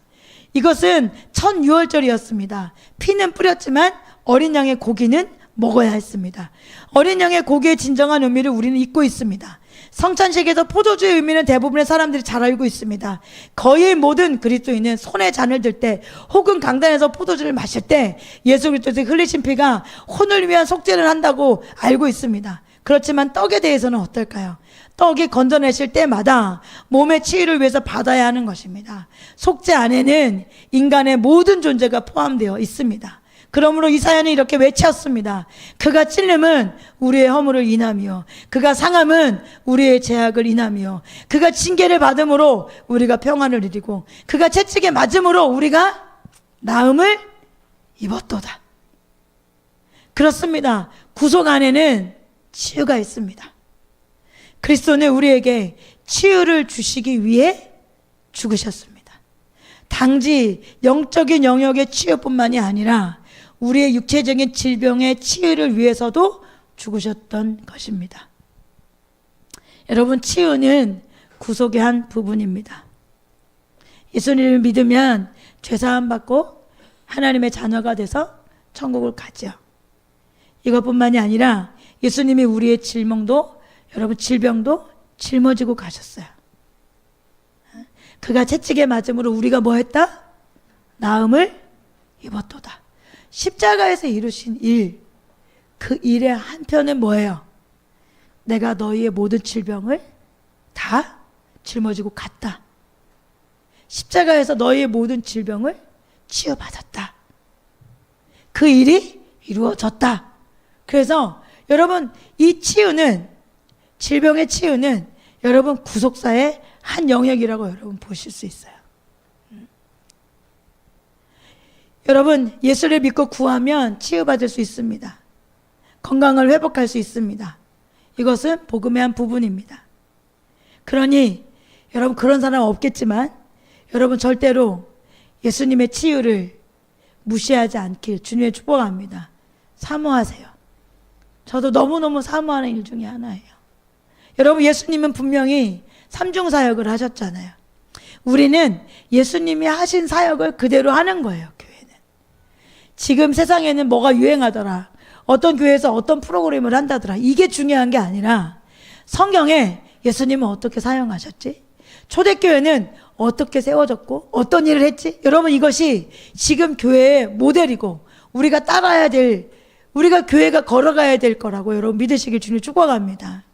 이것은 1006월절이었습니다. 피는 뿌렸지만 어린 양의 고기는 먹어야 했습니다. 어린 양의 고기의 진정한 의미를 우리는 잊고 있습니다. 성찬식에서 포도주의 의미는 대부분의 사람들이 잘 알고 있습니다. 거의 모든 그리스도인은 손에 잔을 들 때 혹은 강단에서 포도주를 마실 때 예수 그리스도의 흘리신 피가 혼을 위한 속죄를 한다고 알고 있습니다. 그렇지만 떡에 대해서는 어떨까요? 떡이 건져내실 때마다 몸의 치유를 위해서 받아야 하는 것입니다. 속죄 안에는 인간의 모든 존재가 포함되어 있습니다. 그러므로 이사야는 이렇게 외쳤습니다. 그가 찔림은 우리의 허물을 인하며 그가 상함은 우리의 죄악을 인하며 그가 징계를 받음으로 우리가 평안을 누리고 그가 채찍에 맞음으로 우리가 나음을 입었도다. 그렇습니다. 구속 안에는 치유가 있습니다. 그리스도는 우리에게 치유를 주시기 위해 죽으셨습니다. 단지 영적인 영역의 치유뿐만이 아니라 우리의 육체적인 질병의 치유를 위해서도 죽으셨던 것입니다. 여러분, 치유는 구속의 한 부분입니다. 예수님을 믿으면 죄사함 받고 하나님의 자녀가 돼서 천국을 가죠. 이것뿐만이 아니라 예수님이 우리의 질병도 짊어지고 가셨어요. 그가 채찍에 맞음으로 우리가 뭐 했다? 나음을 입었도다. 십자가에서 이루신 일, 그 일의 한편은 뭐예요? 내가 너희의 모든 질병을 다 짊어지고 갔다. 십자가에서 너희의 모든 질병을 치유받았다. 그 일이 이루어졌다. 그래서 여러분, 이 치유는, 질병의 치유는 여러분 구속사의 한 영역이라고 여러분 보실 수 있어요. 여러분, 예수를 믿고 구하면 치유받을 수 있습니다. 건강을 회복할 수 있습니다. 이것은 복음의 한 부분입니다. 그러니 여러분, 그런 사람 없겠지만 여러분 절대로 예수님의 치유를 무시하지 않길 주님의 축복합니다. 사모하세요. 저도 너무너무 사모하는 일 중에 하나예요. 여러분, 예수님은 분명히 삼중사역을 하셨잖아요. 우리는 예수님이 하신 사역을 그대로 하는 거예요. 교회는 지금 세상에는 뭐가 유행하더라, 어떤 교회에서 어떤 프로그램을 한다더라, 이게 중요한 게 아니라 성경에 예수님은 어떻게 사용하셨지, 초대교회는 어떻게 세워졌고 어떤 일을 했지, 여러분 이것이 지금 교회의 모델이고 우리가 따라야 될, 우리가 교회가 걸어가야 될 거라고 여러분 믿으시길 주님 축복합니다.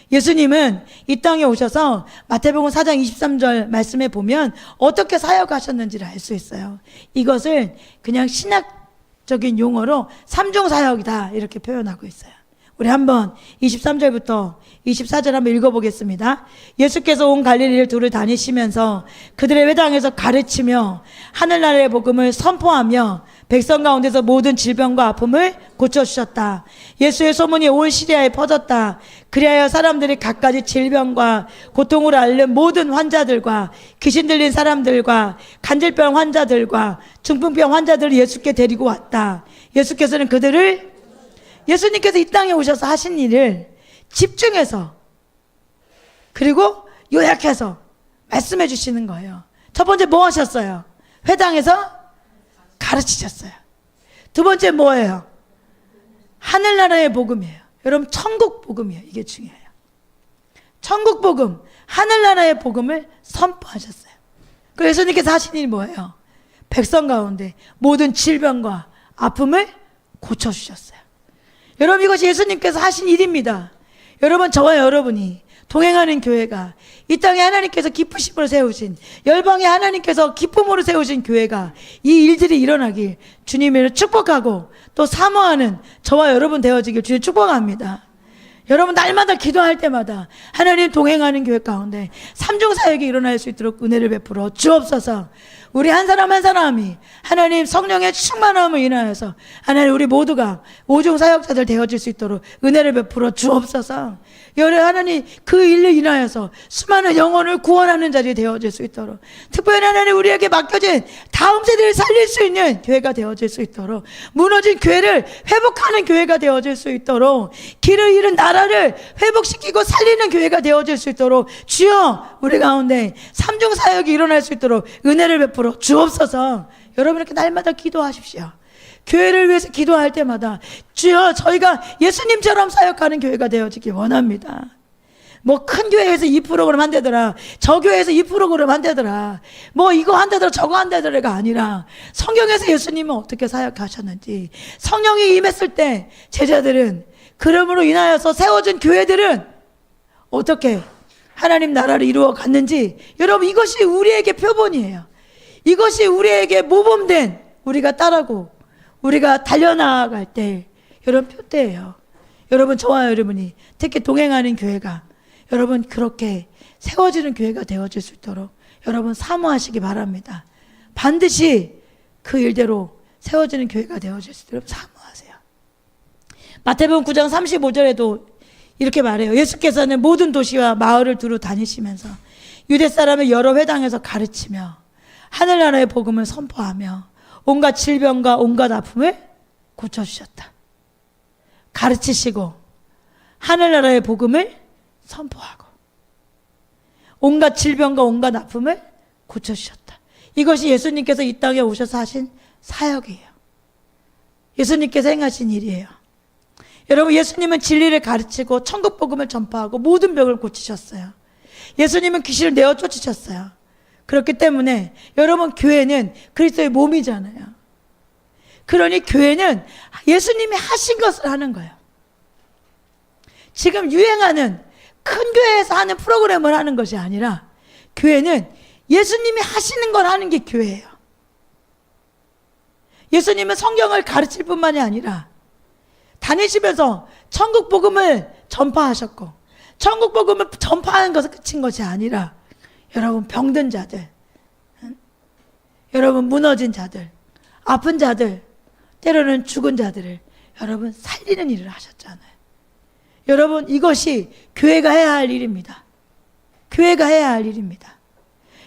예수님은 이 땅에 오셔서 마태복음 4장 23절 말씀에 보면 어떻게 사역하셨는지를 알 수 있어요. 이것을 그냥 신학적인 용어로 삼중사역이다 이렇게 표현하고 있어요. 우리 한번 23절부터 24절 한번 읽어보겠습니다. 예수께서 온 갈릴리를 두루 다니시면서 그들의 회당에서 가르치며 하늘나라의 복음을 선포하며 백성 가운데서 모든 질병과 아픔을 고쳐주셨다. 예수의 소문이 온 시리아에 퍼졌다. 그리하여 사람들이 갖가지 질병과 고통을 앓는 모든 환자들과 귀신 들린 사람들과 간질병 환자들과 중풍병 환자들을 예수께 데리고 왔다. 예수께서는 예수님께서 이 땅에 오셔서 하신 일을 집중해서 그리고 요약해서 말씀해 주시는 거예요. 첫 번째 뭐 하셨어요? 회당에서 가르치셨어요. 두 번째 뭐예요? 하늘나라의 복음이에요. 여러분, 천국 복음이에요. 이게 중요해요. 천국 복음, 하늘나라의 복음을 선포하셨어요. 그 예수님께서 하신 일이 뭐예요? 백성 가운데 모든 질병과 아픔을 고쳐주셨어요. 여러분, 이것이 예수님께서 하신 일입니다. 여러분, 저와 여러분이 동행하는 교회가, 이 땅에 하나님께서 기쁘심으로 세우신, 열방에 하나님께서 기쁨으로 세우신 교회가 이 일들이 일어나길 주님을 축복하고 또 사모하는 저와 여러분 되어지길 주님 축복합니다. 여러분, 날마다 기도할 때마다 하나님 동행하는 교회 가운데 삼중사역이 일어날 수 있도록 은혜를 베풀어 주옵소서. 우리 한 사람 한 사람이 하나님 성령의 충만함을 인하여서 하나님 우리 모두가 오중사역자들 되어질 수 있도록 은혜를 베풀어 주옵소서. 여러 하나님 그 일을 인하여서 수많은 영혼을 구원하는 자리 되어질 수 있도록, 특별히 하나님 우리에게 맡겨진 다음 세대를 살릴 수 있는 교회가 되어질 수 있도록, 무너진 교회를 회복하는 교회가 되어질 수 있도록, 길을 잃은 나라를 회복시키고 살리는 교회가 되어질 수 있도록 주여 우리 가운데 삼중사역이 일어날 수 있도록 은혜를 베풀어 주옵소서. 여러분, 이렇게 날마다 기도하십시오. 교회를 위해서 기도할 때마다 주여 저희가 예수님처럼 사역하는 교회가 되어지기 원합니다. 뭐 큰 교회에서 이 프로그램 한다더라, 저 교회에서 이 프로그램 한다더라, 뭐 이거 한다더라 저거 한다더라가 아니라 성경에서 예수님은 어떻게 사역하셨는지, 성령이 임했을 때 제자들은, 그러므로 인하여서 세워진 교회들은 어떻게 하나님 나라를 이루어 갔는지, 여러분 이것이 우리에게 표본이에요. 이것이 우리에게 모범된, 우리가 따르고 우리가 달려나갈 때 여러분 표대예요. 여러분 저와 여러분이 특히 동행하는 교회가 여러분 그렇게 세워지는 교회가 되어질 수 있도록 여러분 사모하시기 바랍니다. 반드시 그 일대로 세워지는 교회가 되어질 수 있도록 사모하세요. 마태복음 9장 35절에도 이렇게 말해요. 예수께서는 모든 도시와 마을을 두루 다니시면서 유대 사람의 여러 회당에서 가르치며 하늘나라의 복음을 선포하며 온갖 질병과 온갖 아픔을 고쳐주셨다. 가르치시고 하늘나라의 복음을 선포하고 온갖 질병과 온갖 아픔을 고쳐주셨다. 이것이 예수님께서 이 땅에 오셔서 하신 사역이에요. 예수님께서 행하신 일이에요. 여러분 예수님은 진리를 가르치고 천국 복음을 전파하고 모든 병을 고치셨어요. 예수님은 귀신을 내어 쫓으셨어요. 그렇기 때문에 여러분 교회는 그리스도의 몸이잖아요. 그러니 교회는 예수님이 하신 것을 하는 거예요. 지금 유행하는 큰 교회에서 하는 프로그램을 하는 것이 아니라 교회는 예수님이 하시는 걸 하는 게 교회예요. 예수님은 성경을 가르칠 뿐만이 아니라 다니시면서 천국 복음을 전파하셨고 천국 복음을 전파하는 것은 끝인 것이 아니라 여러분 병든 자들, 여러분 무너진 자들, 아픈 자들, 때로는 죽은 자들을 여러분 살리는 일을 하셨잖아요. 여러분 이것이 교회가 해야 할 일입니다. 교회가 해야 할 일입니다.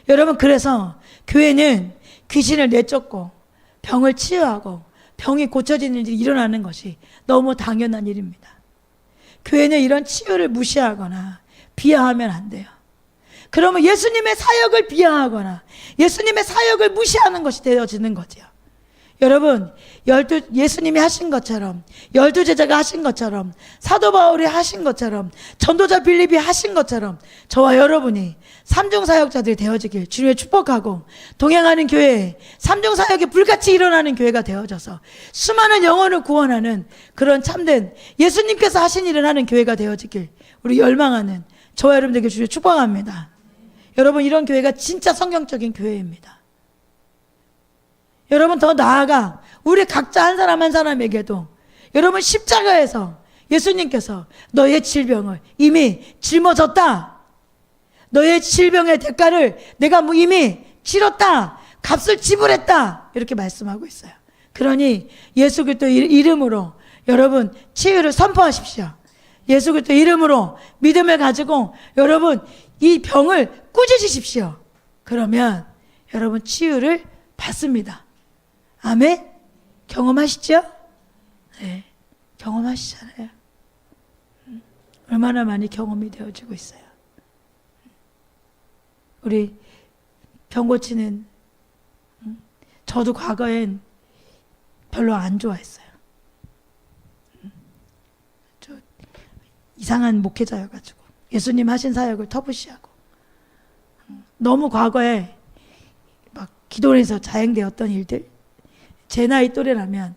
여러분 그래서 교회는 귀신을 내쫓고 병을 치유하고 병이 고쳐지는 일이 일어나는 것이 너무 당연한 일입니다. 교회는 이런 치유를 무시하거나 비하하면 안 돼요. 그러면 예수님의 사역을 비하하거나 예수님의 사역을 무시하는 것이 되어지는 거죠. 여러분 예수님이 하신 것처럼 12제자가 하신 것처럼 사도 바울이 하신 것처럼 전도자 빌립이 하신 것처럼 저와 여러분이 삼중사역자들이 되어지길 주님의 축복하고 동행하는 교회 삼중사역이 불같이 일어나는 교회가 되어져서 수많은 영혼을 구원하는 그런 참된 예수님께서 하신 일을 하는 교회가 되어지길 우리 열망하는 저와 여러분들에게 주님의 축복합니다. 여러분 이런 교회가 진짜 성경적인 교회입니다. 여러분 더 나아가 우리 각자 한 사람 한 사람에게도 여러분 십자가에서 예수님께서 너의 질병을 이미 짊어졌다. 너의 질병의 대가를 내가 이미 치렀다. 값을 지불했다. 이렇게 말씀하고 있어요. 그러니 예수 그리스도의 이름으로 여러분 치유를 선포하십시오. 예수 그리스도의 이름으로 믿음을 가지고 여러분 이 병을 꾸짖으십시오. 그러면 여러분 치유를 받습니다. 아멘? 경험하시죠? 네, 경험하시잖아요. 얼마나 많이 경험이 되어지고 있어요. 우리 병 고치는 저도 과거엔 별로 안 좋아했어요. 저 이상한 목회자여가지고 예수님 하신 사역을 터부시하고 너무 과거에 막 기도에서 자행되었던 일들 제 나이 또래라면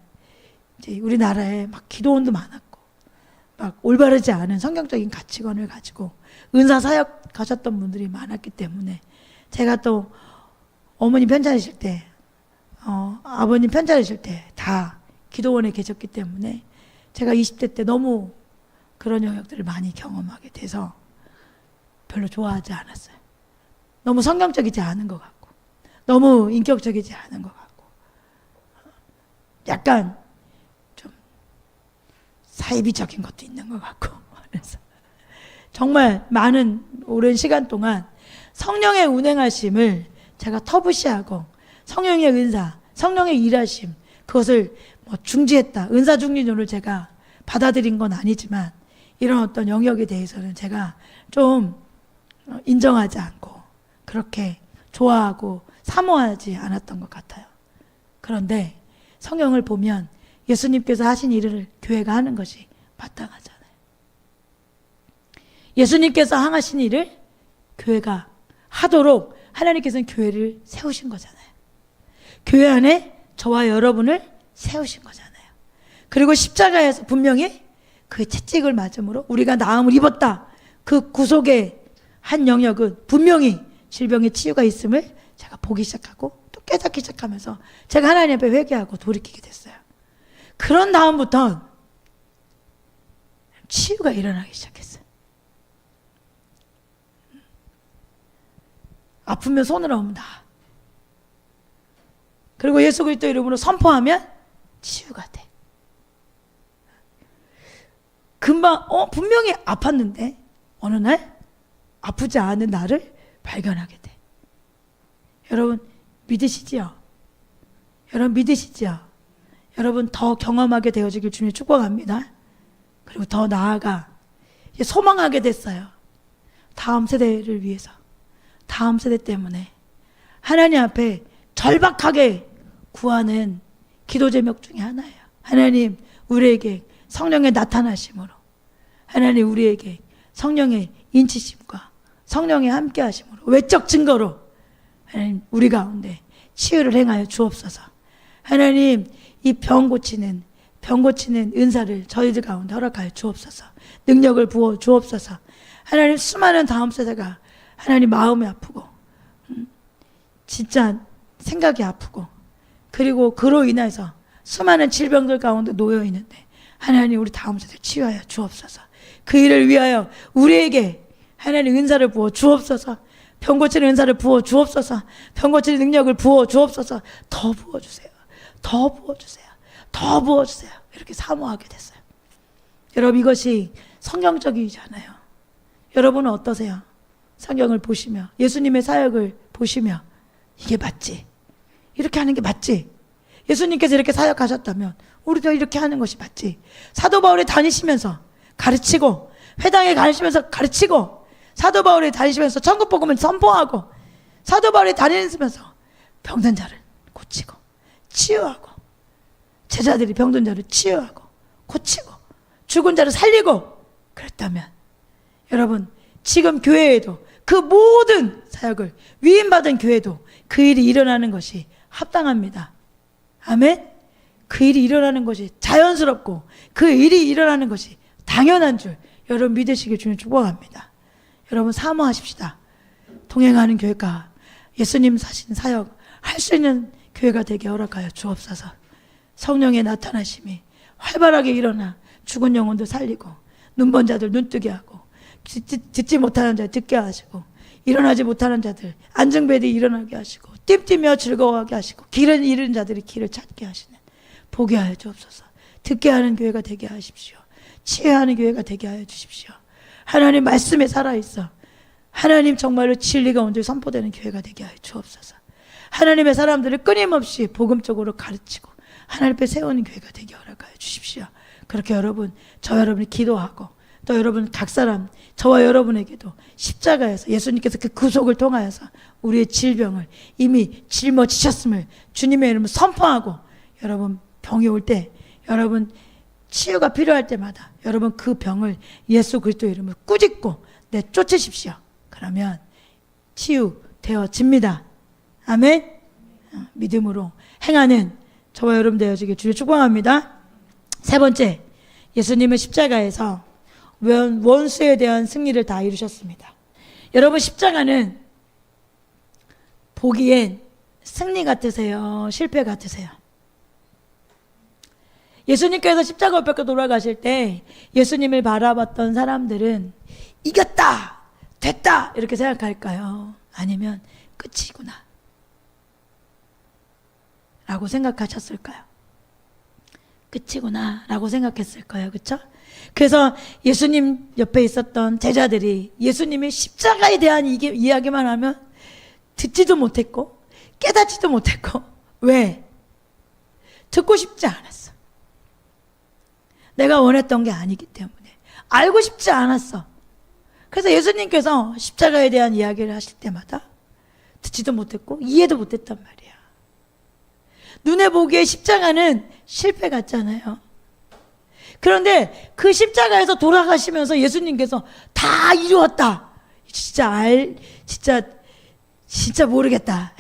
이제 우리나라에 막 기도원도 많았고 막 올바르지 않은 성경적인 가치관을 가지고 은사 사역 가셨던 분들이 많았기 때문에 제가 또 어머니 편찮으실 때 아버님 편찮으실 때 다 기도원에 계셨기 때문에 제가 20대 때 너무 그런 영역들을 많이 경험하게 돼서 별로 좋아하지 않았어요. 너무 성경적이지 않은 것 같고 너무 인격적이지 않은 것 같고 약간 좀 사이비적인 것도 있는 것 같고 그래서 정말 많은 오랜 시간 동안 성령의 운행하심을 제가 터부시하고 성령의 은사, 성령의 일하심 그것을 중지했다. 은사 중지론을 제가 받아들인 건 아니지만 이런 어떤 영역에 대해서는 제가 좀 인정하지 않고 그렇게 좋아하고 사모하지 않았던 것 같아요. 그런데 성경을 보면 예수님께서 하신 일을 교회가 하는 것이 마땅하잖아요. 예수님께서 행하신 일을 교회가 하도록 하나님께서는 교회를 세우신 거잖아요. 교회 안에 저와 여러분을 세우신 거잖아요. 그리고 십자가에서 분명히 그 채찍을 맞음으로 우리가 나음을 입었다. 그 구속의 한 영역은 분명히 질병의 치유가 있음을 제가 보기 시작하고 또 깨닫기 시작하면서 제가 하나님 앞에 회개하고 돌이키게 됐어요. 그런 다음부터 치유가 일어나기 시작했어요. 아프면 손으로 하면 나. 그리고 예수 그리스도 이름으로 선포하면 치유가 돼. 금방 분명히 아팠는데 어느 날 아프지 않은 나를 발견하게 돼. 여러분 믿으시지요? 여러분 믿으시지요? 여러분 더 경험하게 되어지길 주님 축복합니다. 그리고 더 나아가 소망하게 됐어요. 다음 세대를 위해서, 다음 세대 때문에 하나님 앞에 절박하게 구하는 기도 제목 중에 하나예요. 하나님 우리에게 성령의 나타나심으로, 하나님 우리에게 성령의 인치심과 성령의 함께 하심으로, 외적 증거로 하나님 우리 가운데 치유를 행하여 주옵소서. 하나님 이 병 고치는 은사를 저희들 가운데 허락하여 주옵소서. 능력을 부어 주옵소서. 하나님 수많은 다음 세대가 하나님 마음이 아프고 진짜 생각이 아프고 그리고 그로 인해서 수많은 질병들 가운데 놓여 있는데 하나님 우리 다음 세대 치유하여 주옵소서. 그 일을 위하여 우리에게 하나님 은사를 부어 주옵소서. 병 고치는 은사를 부어 주옵소서. 병 고치는 능력을 부어 주옵소서. 더 부어주세요. 더 부어주세요. 더 부어주세요. 이렇게 사모하게 됐어요. 여러분 이것이 성경적이잖아요. 여러분은 어떠세요? 성경을 보시며 예수님의 사역을 보시며 이게 맞지? 이렇게 하는 게 맞지? 예수님께서 이렇게 사역하셨다면 우리도 이렇게 하는 것이 맞지? 사도 바울이 다니시면서 가르치고 회당에 가시면서 가르치고 사도 바울이 다니시면서 천국 복음을 선포하고 사도 바울이 다니면서 병든 자를 고치고 치유하고 제자들이 병든 자를 치유하고 고치고 죽은 자를 살리고 그랬다면 여러분 지금 교회에도 그 모든 사역을 위임받은 교회도 그 일이 일어나는 것이 합당합니다. 아멘. 그 일이 일어나는 것이 자연스럽고 그 일이 일어나는 것이 당연한 줄 여러분 믿으시길 주님 축복합니다. 여러분 사모하십시다. 동행하는 교회가 예수님 사신 사역 할 수 있는 교회가 되게 허락하여 주옵소서. 성령의 나타나심이 활발하게 일어나 죽은 영혼도 살리고 눈먼 자들 눈뜨게 하고 듣지 못하는 자들 듣게 하시고 일어나지 못하는 자들 안증배들이 일어나게 하시고 띠뛰며 즐거워하게 하시고 길을 잃은 자들이 길을 찾게 하시는 보게 하여 주옵소서. 듣게 하는 교회가 되게 하십시오. 치유하는 교회가 되게 하여 주십시오. 하나님 말씀에 살아있어 하나님 정말로 진리가 온전히 선포되는 교회가 되게 하여 주옵소서. 하나님의 사람들을 끊임없이 복음적으로 가르치고 하나님 앞에 세우는 교회가 되게 허락하여 주십시오. 그렇게 여러분, 저 여러분이 기도하고 또 여러분 각 사람, 저와 여러분에게도 십자가에서 예수님께서 그 구속을 통하여서 우리의 질병을 이미 짊어지셨음을 주님의 이름으로 선포하고 여러분 병이 올 때 여러분 치유가 필요할 때마다 여러분 그 병을 예수 그리스도 이름으로 꾸짖고 내쫓으십시오. 그러면 치유되어집니다. 아멘. 믿음으로 행하는 저와 여러분 되어지길 주를 축복합니다. 세 번째, 예수님은 십자가에서 원수에 대한 승리를 다 이루셨습니다. 여러분 십자가는 보기엔 승리 같으세요? 실패 같으세요? 예수님께서 십자가 앞에 돌아가실 때 예수님을 바라봤던 사람들은 이겼다, 됐다 이렇게 생각할까요? 아니면 끝이구나 라고 생각하셨을까요? 끝이구나 라고 생각했을 거예요. 그렇죠? 그래서 예수님 옆에 있었던 제자들이 예수님이 십자가에 대한 이야기만 하면 듣지도 못했고 깨닫지도 못했고 왜? 듣고 싶지 않았어. 내가 원했던 게 아니기 때문에 알고 싶지 않았어. 그래서 예수님께서 십자가에 대한 이야기를 하실 때마다 듣지도 못했고 이해도 못했단 말이야. 눈에 보기에 십자가는 실패 같잖아요. 그런데 그 십자가에서 돌아가시면서 예수님께서 다 이루었다. 진짜 모르겠다.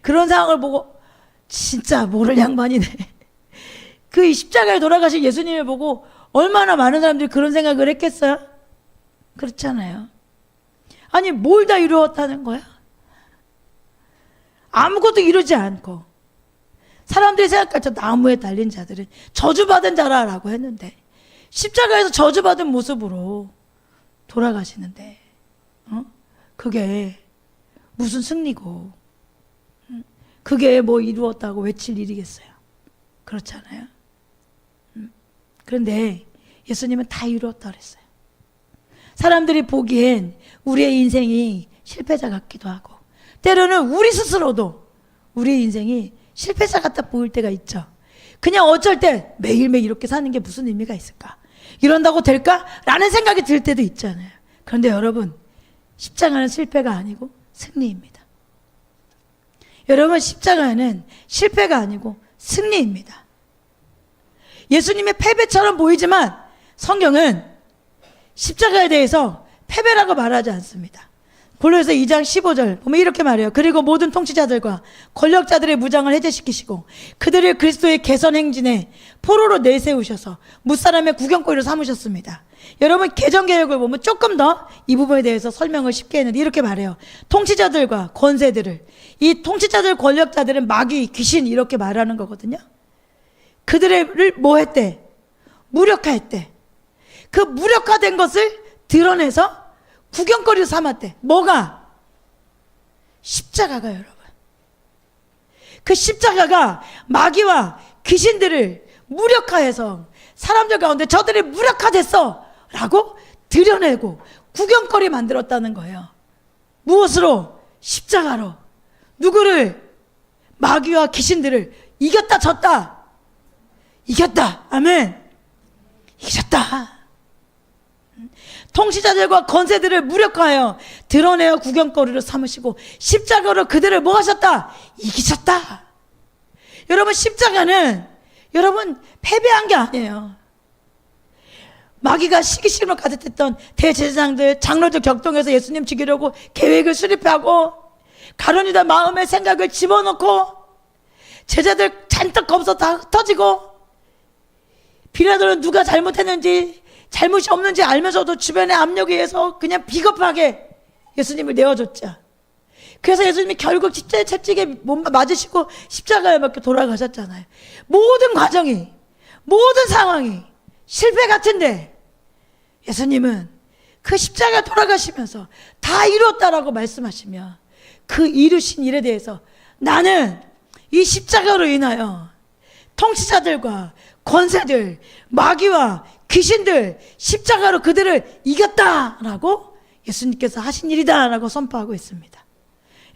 그런 상황을 보고 진짜 모를 양반이네. 그 십자가에 돌아가신 예수님을 보고 얼마나 많은 사람들이 그런 생각을 했겠어요? 그렇잖아요. 아니 뭘 다 이루었다는 거야? 아무것도 이루지 않고 사람들이 생각할 때 나무에 달린 자들은 저주받은 자라라고 했는데 십자가에서 저주받은 모습으로 돌아가시는데 그게 무슨 승리고 그게 뭐 이루었다고 외칠 일이겠어요? 그렇잖아요. 그런데 예수님은 다 이루었다 그랬어요. 사람들이 보기엔 우리의 인생이 실패자 같기도 하고 때로는 우리 스스로도 우리의 인생이 실패자 같아 보일 때가 있죠. 그냥 어쩔 때 매일매일 이렇게 사는 게 무슨 의미가 있을까? 이런다고 될까? 라는 생각이 들 때도 있잖아요. 그런데 여러분, 십자가는 실패가 아니고 승리입니다. 여러분, 십자가는 실패가 아니고 승리입니다. 예수님의 패배처럼 보이지만 성경은 십자가에 대해서 패배라고 말하지 않습니다. 골로새서 2장 15절 보면 이렇게 말해요. 그리고 모든 통치자들과 권력자들의 무장을 해제시키시고 그들을 그리스도의 개선 행진에 포로로 내세우셔서 무사람의 구경거리로 삼으셨습니다. 여러분 개정개혁을 보면 조금 더 이 부분에 대해서 설명을 쉽게 했는데 이렇게 말해요. 통치자들과 권세들을, 이 통치자들 권력자들은 마귀, 귀신 이렇게 말하는 거거든요. 그들을 뭐 했대? 무력화했대. 그 무력화된 것을 드러내서 구경거리로 삼았대. 뭐가? 십자가가 여러분. 그 십자가가 마귀와 귀신들을 무력화해서 사람들 가운데 저들이 무력화됐어 라고 드러내고 구경거리 만들었다는 거예요. 무엇으로? 십자가로. 누구를? 마귀와 귀신들을 이겼다 졌다. 이겼다. 아멘. 이겼다. 통치자들과 권세들을 무력화하여 드러내어 구경거리로 삼으시고 십자가로 그들을 뭐 하셨다? 이기셨다. 여러분 십자가는 여러분 패배한 게 아니에요. 마귀가 시기심으로 가득했던 대제사장들, 장로들 격동해서 예수님 죽이려고 계획을 수립하고 가룟유다 마음의 생각을 집어넣고 제자들 잔뜩 검서 다 흩어지고 빌라도는 누가 잘못했는지 잘못이 없는지 알면서도 주변의 압력에 의해서 그냥 비겁하게 예수님을 내어줬죠. 그래서 예수님이 결국 십자가에 채찍에 못 맞으시고 십자가에 맞게 돌아가셨잖아요. 모든 과정이, 모든 상황이 실패 같은데 예수님은 그 십자가 돌아가시면서 다 이루었다라고 말씀하시며 그 이루신 일에 대해서 나는 이 십자가로 인하여 통치자들과 권세들, 마귀와 귀신들, 십자가로 그들을 이겼다라고 예수님께서 하신 일이다라고 선포하고 있습니다.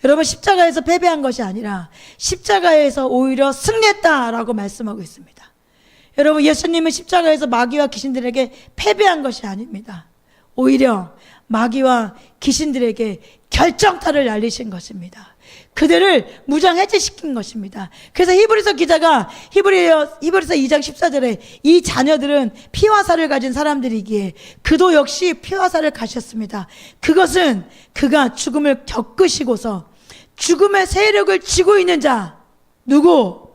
여러분 십자가에서 패배한 것이 아니라 십자가에서 오히려 승리했다라고 말씀하고 있습니다. 여러분 예수님은 십자가에서 마귀와 귀신들에게 패배한 것이 아닙니다. 오히려 마귀와 귀신들에게 결정타를 날리신 것입니다. 그들을 무장해제시킨 것입니다. 그래서 히브리서 기자가 히브리서 2장 14절에 이 자녀들은 피와 살을 가진 사람들이기에 그도 역시 피와 살을 가셨습니다. 그것은 그가 죽음을 겪으시고서 죽음의 세력을 쥐고 있는 자 누구?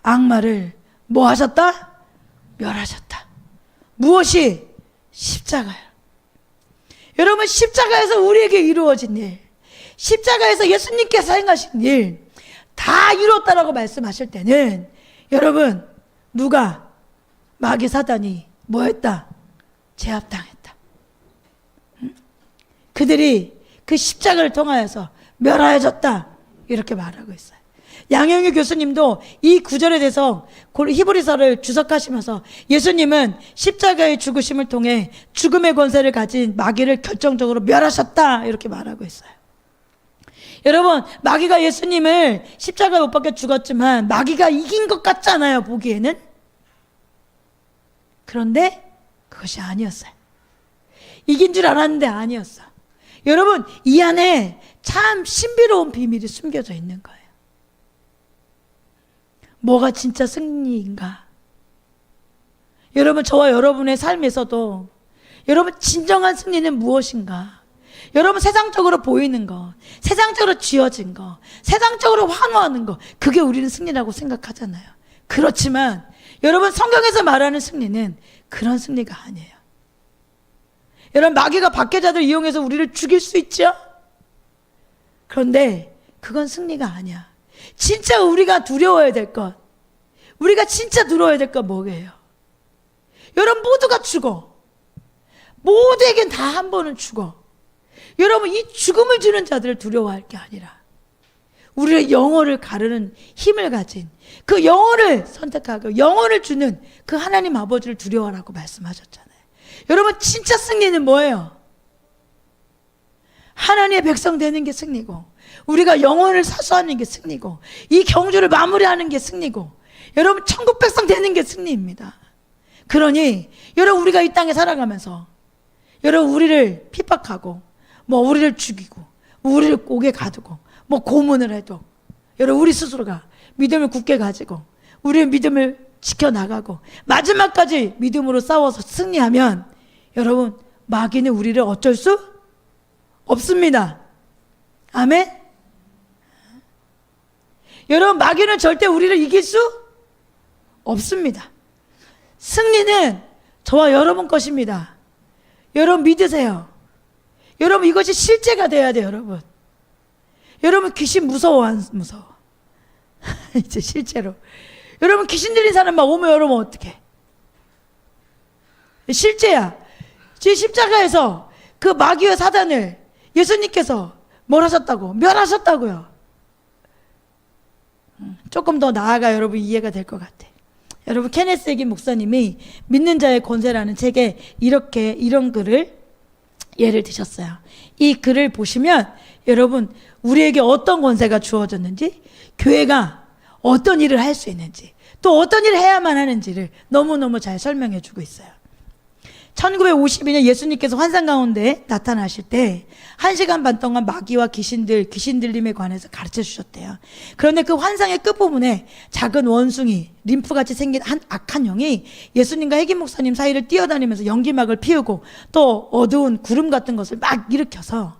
악마를 뭐 하셨다? 멸하셨다. 무엇이? 십자가요. 여러분 십자가에서 우리에게 이루어진 일, 십자가에서 예수님께서 행하신 일 다 이뤘다라고 말씀하실 때는 여러분 누가? 마귀 사단이 뭐 했다? 제압당했다. 그들이 그 십자가를 통하여서 멸하여졌다 이렇게 말하고 있어요. 양영희 교수님도 이 구절에 대해서 히브리서를 주석하시면서 예수님은 십자가의 죽으심을 통해 죽음의 권세를 가진 마귀를 결정적으로 멸하셨다 이렇게 말하고 있어요. 여러분 마귀가 예수님을 십자가에 못 박혀 죽었지만 마귀가 이긴 것 같잖아요 보기에는. 그런데 그것이 아니었어요. 이긴 줄 알았는데 아니었어. 여러분 이 안에 참 신비로운 비밀이 숨겨져 있는 거예요. 뭐가 진짜 승리인가? 여러분 저와 여러분의 삶에서도 여러분 진정한 승리는 무엇인가? 여러분 세상적으로 보이는 거, 세상적으로 쥐어진 거, 세상적으로 환호하는 거 그게 우리는 승리라고 생각하잖아요. 그렇지만 여러분 성경에서 말하는 승리는 그런 승리가 아니에요. 여러분 마귀가 박해자들 이용해서 우리를 죽일 수 있죠? 그런데 그건 승리가 아니야. 진짜 우리가 두려워야 될 것, 우리가 진짜 들어야 될 건 뭐예요? 여러분 모두가 죽어. 모두에겐 다 한 번은 죽어. 여러분 이 죽음을 주는 자들을 두려워할 게 아니라 우리의 영혼을 가르는 힘을 가진 그 영혼을 선택하고 영혼을 주는 그 하나님 아버지를 두려워하라고 말씀하셨잖아요. 여러분 진짜 승리는 뭐예요? 하나님의 백성 되는 게 승리고 우리가 영혼을 사수하는 게 승리고 이 경주를 마무리하는 게 승리고 여러분 천국 백성 되는 게 승리입니다. 그러니 여러분 우리가 이 땅에 살아가면서 여러분 우리를 핍박하고 뭐 우리를 죽이고 우리를 옥에 가두고 뭐 고문을 해도 여러분 우리 스스로가 믿음을 굳게 가지고 우리의 믿음을 지켜나가고 마지막까지 믿음으로 싸워서 승리하면 여러분 마귀는 우리를 어쩔 수 없습니다. 아멘. 여러분 마귀는 절대 우리를 이길 수 없습니다. 승리는 저와 여러분 것입니다. 여러분 믿으세요. 여러분 이것이 실제가 돼야 돼요. 여러분 귀신 무서워 안 무서워? 이제 실제로 여러분 귀신 들린 사람 막 오면 여러분 어떡해? 실제야. 제 십자가에서 그 마귀와 사단을 예수님께서 뭘 하셨다고? 멸하셨다고요. 조금 더 나아가 여러분 이해가 될 것 같아. 여러분 케네스 해긴 목사님이 믿는 자의 권세라는 책에 이런 글을 예를 드셨어요. 이 글을 보시면 여러분 우리에게 어떤 권세가 주어졌는지, 교회가 어떤 일을 할 수 있는지, 또 어떤 일을 해야만 하는지를 너무너무 잘 설명해 주고 있어요. 1952년 예수님께서 환상 가운데 나타나실 때 1시간 반 동안 마귀와 귀신 들림에 관해서 가르쳐 주셨대요. 그런데 그 환상의 끝부분에 작은 원숭이, 림프같이 생긴 한 악한 영이 예수님과 해긴 목사님 사이를 뛰어다니면서 연기막을 피우고 또 어두운 구름 같은 것을 막 일으켜서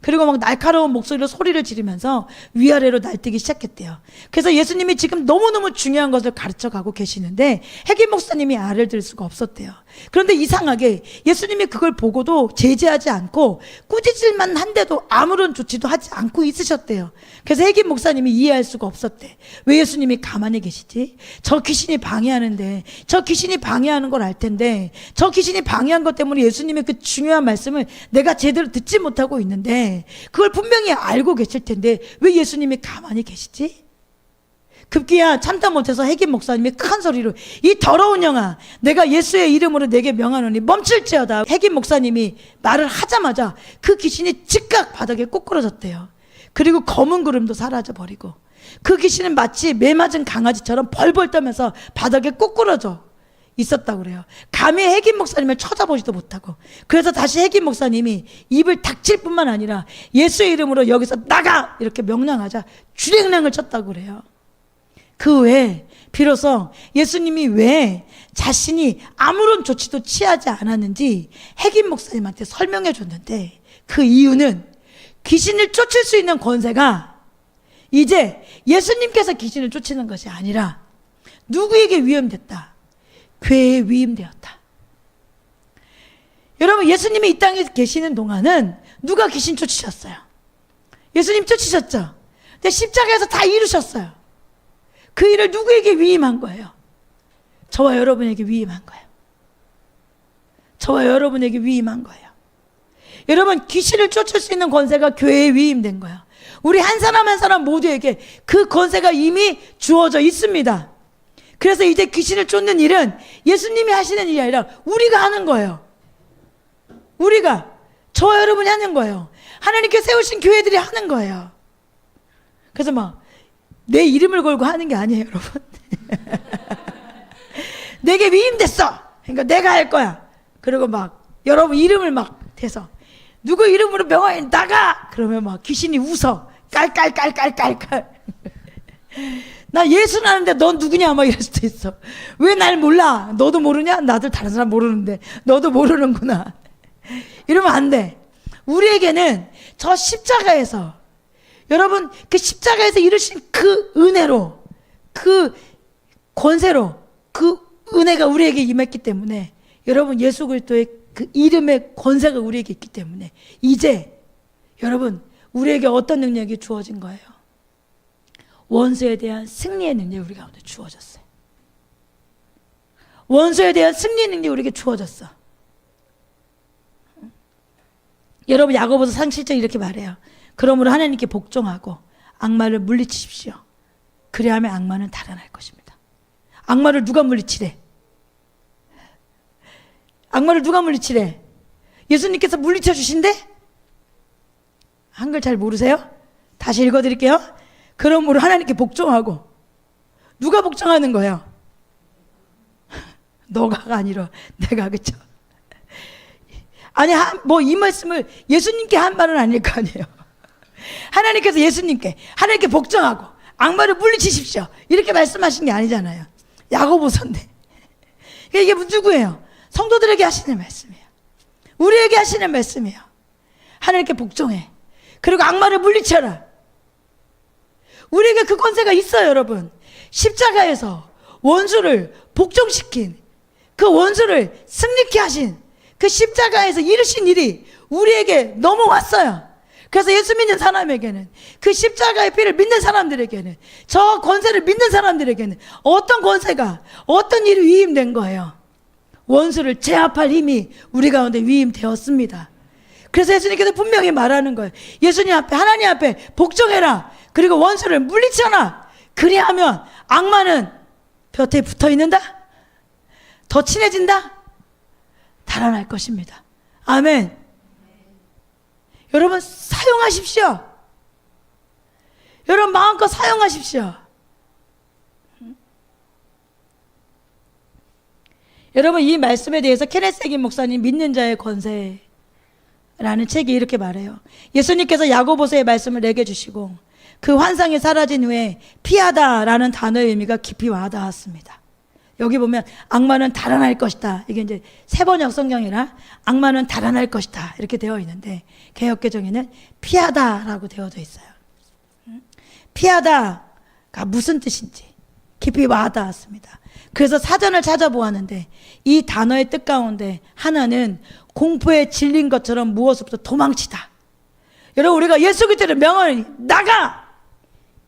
그리고 막 날카로운 목소리로 소리를 지르면서 위아래로 날뛰기 시작했대요. 그래서 예수님이 지금 너무너무 중요한 것을 가르쳐 가고 계시는데 해긴 목사님이 알을 들 수가 없었대요. 그런데 이상하게 예수님이 그걸 보고도 제지하지 않고 꾸짖을만 한데도 아무런 조치도 하지 않고 있으셨대요. 그래서 해긴 목사님이 이해할 수가 없었대. 왜 예수님이 가만히 계시지? 저 귀신이 방해하는데, 저 귀신이 방해하는 걸 알 텐데, 저 귀신이 방해한 것 때문에 예수님의 그 중요한 말씀을 내가 제대로 듣지 못하고 있는데 그걸 분명히 알고 계실 텐데 왜 예수님이 가만히 계시지? 급기야 참다 못해서 해긴 목사님이 큰 소리로 이 더러운 영아, 내가 예수의 이름으로 내게 명하노니 멈출지어다. 해긴 목사님이 말을 하자마자 그 귀신이 즉각 바닥에 꼬꾸러졌대요. 그리고 검은 구름도 사라져버리고 그 귀신은 마치 매 맞은 강아지처럼 벌벌 떠면서 바닥에 꼬꾸러져 있었다고 그래요. 감히 해긴 목사님을 쳐다보지도 못하고. 그래서 다시 해긴 목사님이 입을 닥칠 뿐만 아니라 예수의 이름으로 여기서 나가! 이렇게 명령하자 주랭랑을 쳤다고 그래요. 그 외에 비로소 예수님이 왜 자신이 아무런 조치도 취하지 않았는지 해긴 목사님한테 설명해 줬는데 그 이유는 귀신을 쫓을 수 있는 권세가 이제 예수님께서 귀신을 쫓는 것이 아니라 누구에게 위임됐다? 괴에 위임되었다. 여러분 예수님이 이 땅에 계시는 동안은 누가 귀신 쫓으셨어요? 예수님 쫓으셨죠? 근데 십자가에서 다 이루셨어요. 그 일을 누구에게 위임한 거예요? 저와 여러분에게 위임한 거예요. 저와 여러분에게 위임한 거예요. 여러분 귀신을 쫓을 수 있는 권세가 교회에 위임된 거예요. 우리 한 사람 한 사람 모두에게 그 권세가 이미 주어져 있습니다. 그래서 이제 귀신을 쫓는 일은 예수님이 하시는 일이 아니라 우리가 하는 거예요. 우리가, 저와 여러분이 하는 거예요. 하나님께 세우신 교회들이 하는 거예요. 그래서 막 내 이름을 걸고 하는 게 아니에요, 여러분. 내게 위임됐어. 그러니까 내가 할 거야. 그리고 막 여러분 이름을 막 대서 누구 이름으로 명하여 나가. 그러면 막 귀신이 웃어. 깔깔깔깔깔깔. 나 예수는 아는데 넌 누구냐 막 이럴 수도 있어. 왜 날 몰라? 너도 모르냐? 나도 다른 사람 모르는데 너도 모르는구나. 이러면 안 돼. 우리에게는 저 십자가에서 여러분 그 십자가에서 이루신 그 은혜로, 그 권세로, 그 은혜가 우리에게 임했기 때문에 여러분 예수 그리스도의 그 이름의 권세가 우리에게 있기 때문에 이제 여러분 우리에게 어떤 능력이 주어진 거예요? 원수에 대한 승리의 능력이 우리 가운데 주어졌어요. 원수에 대한 승리 능력이 우리에게 주어졌어. 여러분 야고보서 3:7절 이렇게 말해요. 그러므로 하나님께 복종하고 악마를 물리치십시오. 그리하면 악마는 달아날 것입니다. 악마를 누가 물리치래? 악마를 누가 물리치래? 예수님께서 물리쳐 주신대? 한글 잘 모르세요? 다시 읽어드릴게요. 그러므로 하나님께 복종하고. 누가 복종하는 거예요? 너가 아니라 내가. 그쵸? 아니 뭐 이 말씀을 예수님께 한 말은 아닐 거 아니에요. 하나님께서 예수님께 하나님께 복종하고 악마를 물리치십시오 이렇게 말씀하신 게 아니잖아요. 야고보서인데. 이게 누구예요? 성도들에게 하시는 말씀이에요. 우리에게 하시는 말씀이에요. 하나님께 복종해. 그리고 악마를 물리쳐라. 우리에게 그 권세가 있어요. 여러분 십자가에서 원수를 복종시킨 그 원수를 승리케 하신 그 십자가에서 이루신 일이 우리에게 넘어왔어요. 그래서 예수 믿는 사람에게는 그 십자가의 피를 믿는 사람들에게는 저 권세를 믿는 사람들에게는 어떤 권세가 어떤 일이 위임된 거예요. 원수를 제압할 힘이 우리 가운데 위임되었습니다. 그래서 예수님께서 분명히 말하는 거예요. 예수님 앞에 하나님 앞에 복종해라. 그리고 원수를 물리쳐라. 그리하면 악마는 곁에 붙어있는다. 더 친해진다. 달아날 것입니다. 아멘. 여러분 사용하십시오. 여러분 마음껏 사용하십시오. 여러분 이 말씀에 대해서 케네스 해긴 목사님 믿는 자의 권세라는 책이 이렇게 말해요. 예수님께서 야고보서의 말씀을 내게 주시고 그 환상이 사라진 후에 피하다라는 단어의 의미가 깊이 와닿았습니다. 여기 보면 악마는 달아날 것이다. 이게 이제 세번역 성경이라 악마는 달아날 것이다 이렇게 되어 있는데 개역개정에는 피하다라고 되어져 있어요. 피하다가 무슨 뜻인지 깊이 와닿았습니다. 그래서 사전을 찾아보았는데 이 단어의 뜻 가운데 하나는 공포에 질린 것처럼 무엇으로부터 도망치다. 여러분 우리가 예수 그리스도를 명하니 나가!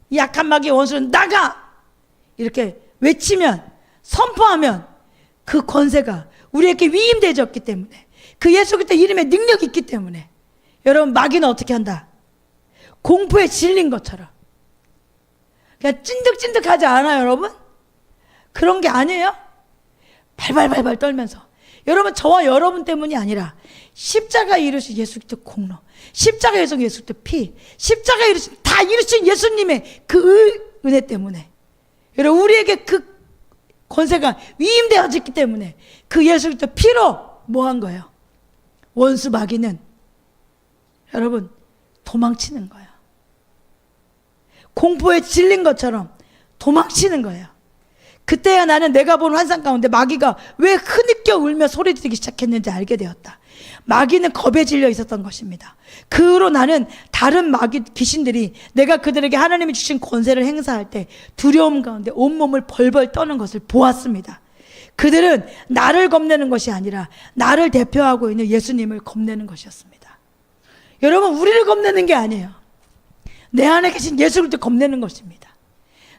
이 약한 마귀의 원수는 나가! 이렇게 외치면 선포하면 그 권세가 우리에게 위임되어졌기 때문에 그 예수 그리스도 이름에 능력이 있기 때문에 여러분 마귀는 어떻게 한다? 공포에 질린 것처럼 그냥 찐득찐득하지 않아요 여러분? 그런 게 아니에요. 발발발발 떨면서 여러분 저와 여러분 때문이 아니라 십자가 이루신 예수 그리스도 공로 십자가에서 예수 그리스도 피 십자가 이루신 다 이루신 예수님의 그 은혜 때문에 여러분 우리에게 그 권세가 위임되어졌기 때문에 그 예수 그리스도 피로 뭐 한 거예요? 원수 마귀는 여러분 도망치는 거예요. 공포에 질린 것처럼 도망치는 거예요. 그때야 나는 내가 본 환상 가운데 마귀가 왜 흐느껴 울며 소리 지르기 시작했는지 알게 되었다. 마귀는 겁에 질려 있었던 것입니다. 그 후로 나는 다른 마귀 귀신들이 내가 그들에게 하나님이 주신 권세를 행사할 때 두려움 가운데 온몸을 벌벌 떠는 것을 보았습니다. 그들은 나를 겁내는 것이 아니라 나를 대표하고 있는 예수님을 겁내는 것이었습니다. 여러분 우리를 겁내는 게 아니에요. 내 안에 계신 예수 그리스도 겁내는 것입니다.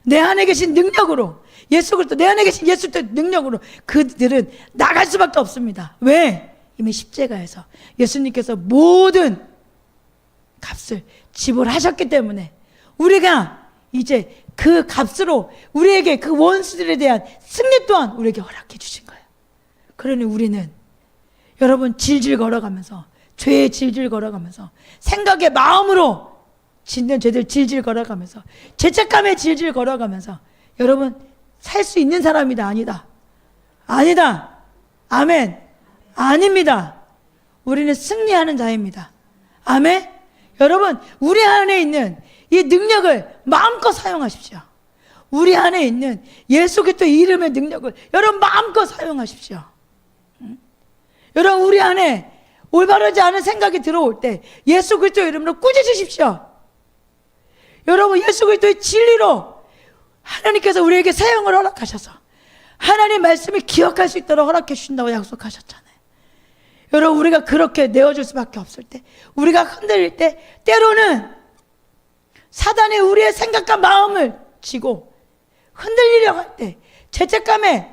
내 안에 계신 능력으로 예수 그리스도 내 안에 계신 예수 그리스도 능력으로 그들은 나갈 수밖에 없습니다. 왜? 이미 십자가에서 예수님께서 모든 값을 지불하셨기 때문에 우리가 이제 그 값으로 우리에게 그 원수들에 대한 승리 또한 우리에게 허락해 주신 거예요. 그러니 우리는 여러분 질질 걸어가면서 죄에 질질 걸어가면서 생각의 마음으로 짓는 죄들 질질 걸어가면서 죄책감에 질질 걸어가면서 여러분 살 수 있는 사람이다 아니다? 아니다. 아멘. 아닙니다. 우리는 승리하는 자입니다. 아멘. 여러분 우리 안에 있는 이 능력을 마음껏 사용하십시오. 우리 안에 있는 예수 그리스도 이름의 능력을 여러분 마음껏 사용하십시오. 여러분 우리 안에 올바르지 않은 생각이 들어올 때 예수 그리스도 이름으로 꾸짖으십시오. 여러분 예수 그리스도의 진리로 하나님께서 우리에게 사용을 허락하셔서 하나님 말씀을 기억할 수 있도록 허락해 주신다고 약속하셨잖아요. 여러분 우리가 그렇게 내어줄 수밖에 없을 때 우리가 흔들릴 때 때로는 사단이 우리의 생각과 마음을 쥐고 흔들리려고 할 때 죄책감에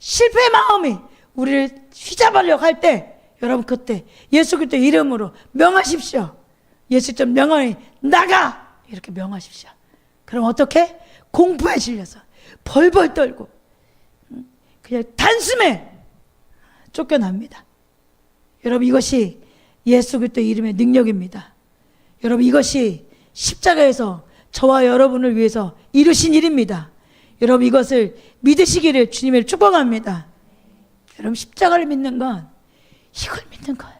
실패의 마음이 우리를 휘잡으려고 할 때, 여러분 그때 예수 그리스도 이름으로 명하십시오. 예수 좀 명하니 나가! 이렇게 명하십시오. 그럼 어떻게? 공포에 질려서 벌벌 떨고 그냥 단숨에 쫓겨납니다. 여러분 이것이 예수 그리스도의 이름의 능력입니다. 여러분 이것이 십자가에서 저와 여러분을 위해서 이루신 일입니다. 여러분 이것을 믿으시기를 주님을 축복합니다. 여러분 십자가를 믿는 건 이걸 믿는 거예요.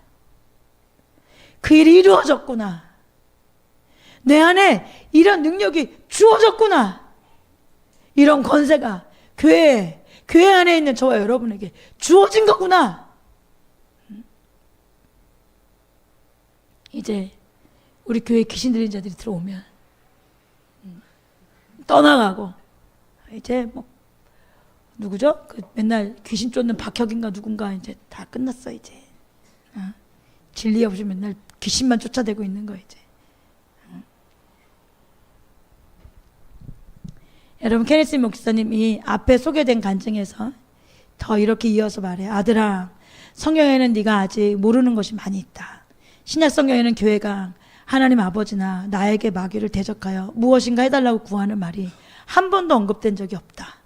그 일이 이루어졌구나. 내 안에 이런 능력이 주어졌구나. 이런 권세가 교회 안에 있는 저와 여러분에게 주어진 거구나. 이제 우리 교회에 귀신 들린 자들이 들어오면 떠나가고, 이제 뭐 누구죠? 그 맨날 귀신 쫓는 박혁인가 누군가 이제 다 끝났어 이제. 진리 없이 맨날 귀신만 쫓아대고 있는 거 이제. 여러분 케니스 목사님이 앞에 소개된 간증에서 더 이렇게 이어서 말해. 아들아, 성경에는 네가 아직 모르는 것이 많이 있다. 신약 성경에는 교회가 하나님 아버지나 나에게 마귀를 대적하여 무엇인가 해달라고 구하는 말이 한 번도 언급된 적이 없다.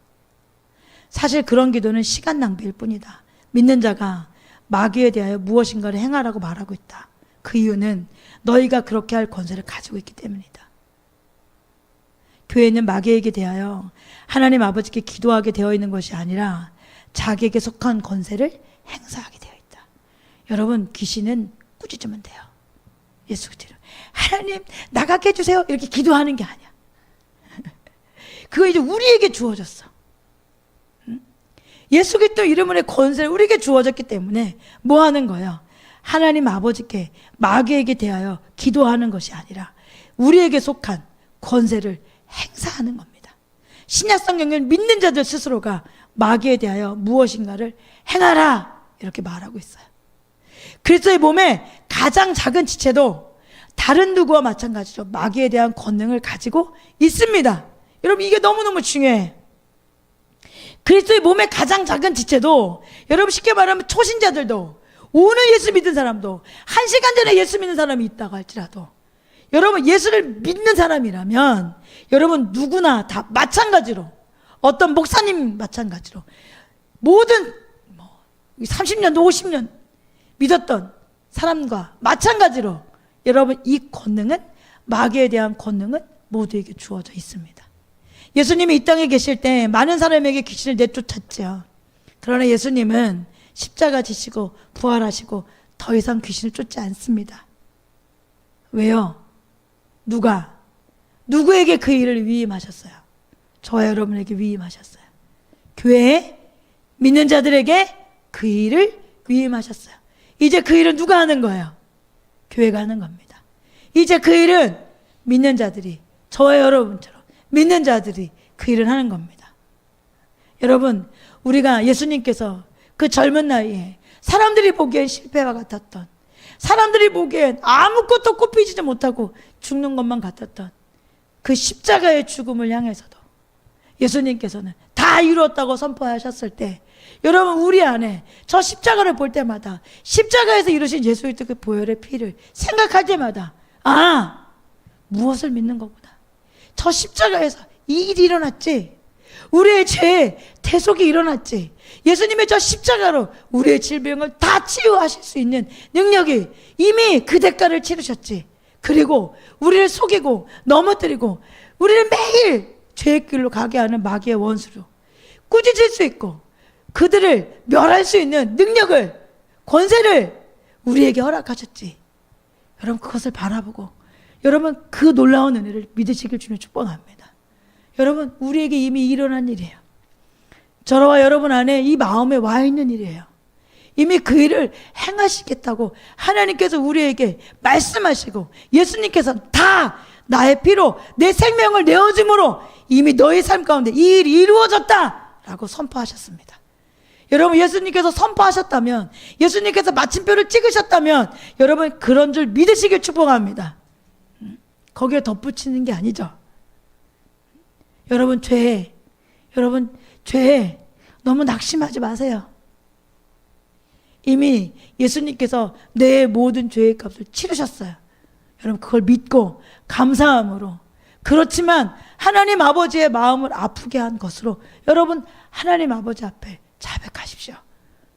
사실 그런 기도는 시간 낭비일 뿐이다. 믿는 자가 마귀에 대하여 무엇인가를 행하라고 말하고 있다. 그 이유는 너희가 그렇게 할 권세를 가지고 있기 때문이다. 교회는 마귀에게 대하여 하나님 아버지께 기도하게 되어 있는 것이 아니라 자기에게 속한 권세를 행사하게 되어 있다. 여러분 귀신은 꾸짖으면 돼요. 예수 그리스도 하나님 나가게 해주세요 이렇게 기도하는 게 아니야. 그거 이제 우리에게 주어졌어. 예수 그리스도 이름으로 권세를 우리에게 주어졌기 때문에 뭐 하는 거예요? 하나님 아버지께 마귀에게 대하여 기도하는 것이 아니라 우리에게 속한 권세를 행사하는 겁니다. 신약 성경은 믿는 자들 스스로가 마귀에 대하여 무엇인가를 행하라 이렇게 말하고 있어요. 그리스도의 몸에 가장 작은 지체도 다른 누구와 마찬가지로 마귀에 대한 권능을 가지고 있습니다. 여러분 이게 너무너무 중요해. 그리스도의 몸의 가장 작은 지체도, 여러분 쉽게 말하면 초신자들도, 오늘 예수 믿은 사람도, 1시간 전에 예수 믿는 사람이 있다고 할지라도, 여러분 예수를 믿는 사람이라면 여러분 누구나 다 마찬가지로, 어떤 목사님 마찬가지로, 모든 30년도 50년 믿었던 사람과 마찬가지로 여러분 이 권능은, 마귀에 대한 권능은 모두에게 주어져 있습니다. 예수님이 이 땅에 계실 때 많은 사람에게 귀신을 내쫓았죠. 그러나 예수님은 십자가 지시고 부활하시고 더 이상 귀신을 쫓지 않습니다. 왜요? 누구에게 그 일을 위임하셨어요? 저와 여러분에게 위임하셨어요. 교회에 믿는 자들에게 그 일을 위임하셨어요. 이제 그 일은 누가 하는 거예요? 교회가 하는 겁니다. 이제 그 일은 믿는 자들이, 저와 여러분처럼 믿는 자들이 그 일을 하는 겁니다. 여러분 우리가 예수님께서 그 젊은 나이에 사람들이 보기엔 실패와 같았던, 사람들이 보기엔 아무것도 꼽히지도 못하고 죽는 것만 같았던 그 십자가의 죽음을 향해서도 예수님께서는 다 이루었다고 선포하셨을 때, 여러분 우리 안에 저 십자가를 볼 때마다 십자가에서 이루신 예수 그리스도 그 보혈의 피를 생각할 때마다 무엇을 믿는 거구나. 저 십자가에서 이 일이 일어났지. 우리의 죄의 대속이 일어났지. 예수님의 저 십자가로 우리의 질병을 다 치유하실 수 있는 능력이 이미 그 대가를 치르셨지. 그리고 우리를 속이고 넘어뜨리고 우리를 매일 죄의 길로 가게 하는 마귀의 원수로 꾸짖을 수 있고 그들을 멸할 수 있는 능력을, 권세를 우리에게 허락하셨지. 여러분 그것을 바라보고 여러분 그 놀라운 은혜를 믿으시길 주님 축복합니다. 여러분 우리에게 이미 일어난 일이에요. 저와 여러분 안에 이 마음에 와 있는 일이에요. 이미 그 일을 행하시겠다고 하나님께서 우리에게 말씀하시고 예수님께서 다 나의 피로 내 생명을 내어줌으로 이미 너의 삶 가운데 이 일이 이루어졌다라고 선포하셨습니다. 여러분 예수님께서 선포하셨다면, 예수님께서 마침표를 찍으셨다면 여러분 그런 줄 믿으시길 축복합니다. 거기에 덧붙이는 게 아니죠. 여러분 죄 너무 낙심하지 마세요. 이미 예수님께서 내 모든 죄의 값을 치르셨어요. 여러분 그걸 믿고 감사함으로, 그렇지만 하나님 아버지의 마음을 아프게 한 것으로 여러분 하나님 아버지 앞에 자백하십시오.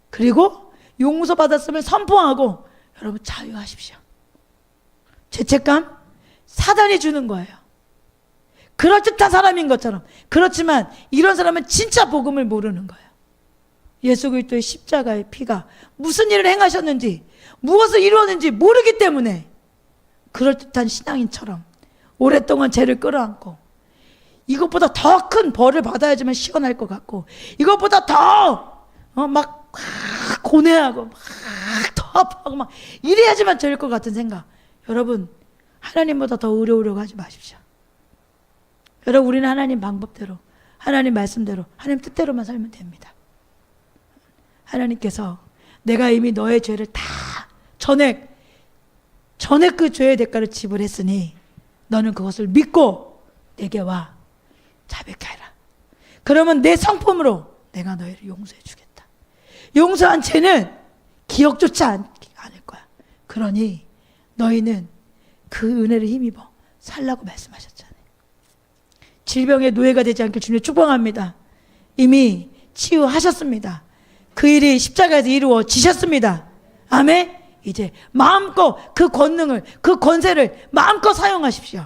그리고 용서받았음을 선포하고 여러분 자유하십시오. 죄책감 사단이 주는 거예요. 그럴듯한 사람인 것처럼. 그렇지만 이런 사람은 진짜 복음을 모르는 거예요. 예수 그리스도의 십자가의 피가 무슨 일을 행하셨는지, 무엇을 이루었는지 모르기 때문에 그럴듯한 신앙인처럼 오랫동안 죄를 끌어안고 이것보다 더 큰 벌을 받아야지만 시원할 것 같고, 이것보다 더 막 고뇌하고 막 더 아파하고 막 이래야지만 될 것 같은 생각. 여러분 하나님보다 더 의로우려고 하지 마십시오. 여러분 우리는 하나님 방법대로, 하나님 말씀대로, 하나님 뜻대로만 살면 됩니다. 하나님께서 내가 이미 너의 죄를 다 전에 그 죄의 대가를 지불했으니 너는 그것을 믿고 내게 와 자백하라. 그러면 내 성품으로 내가 너희를 용서해 주겠다. 용서한 죄는 기억조차 않을 거야. 그러니 너희는 그 은혜를 힘입어 살라고 말씀하셨잖아요. 질병의 노예가 되지 않길 주님 축복합니다. 이미 치유하셨습니다. 그 일이 십자가에서 이루어지셨습니다. 아멘. 이제 마음껏 그 권능을, 그 권세를 마음껏 사용하십시오.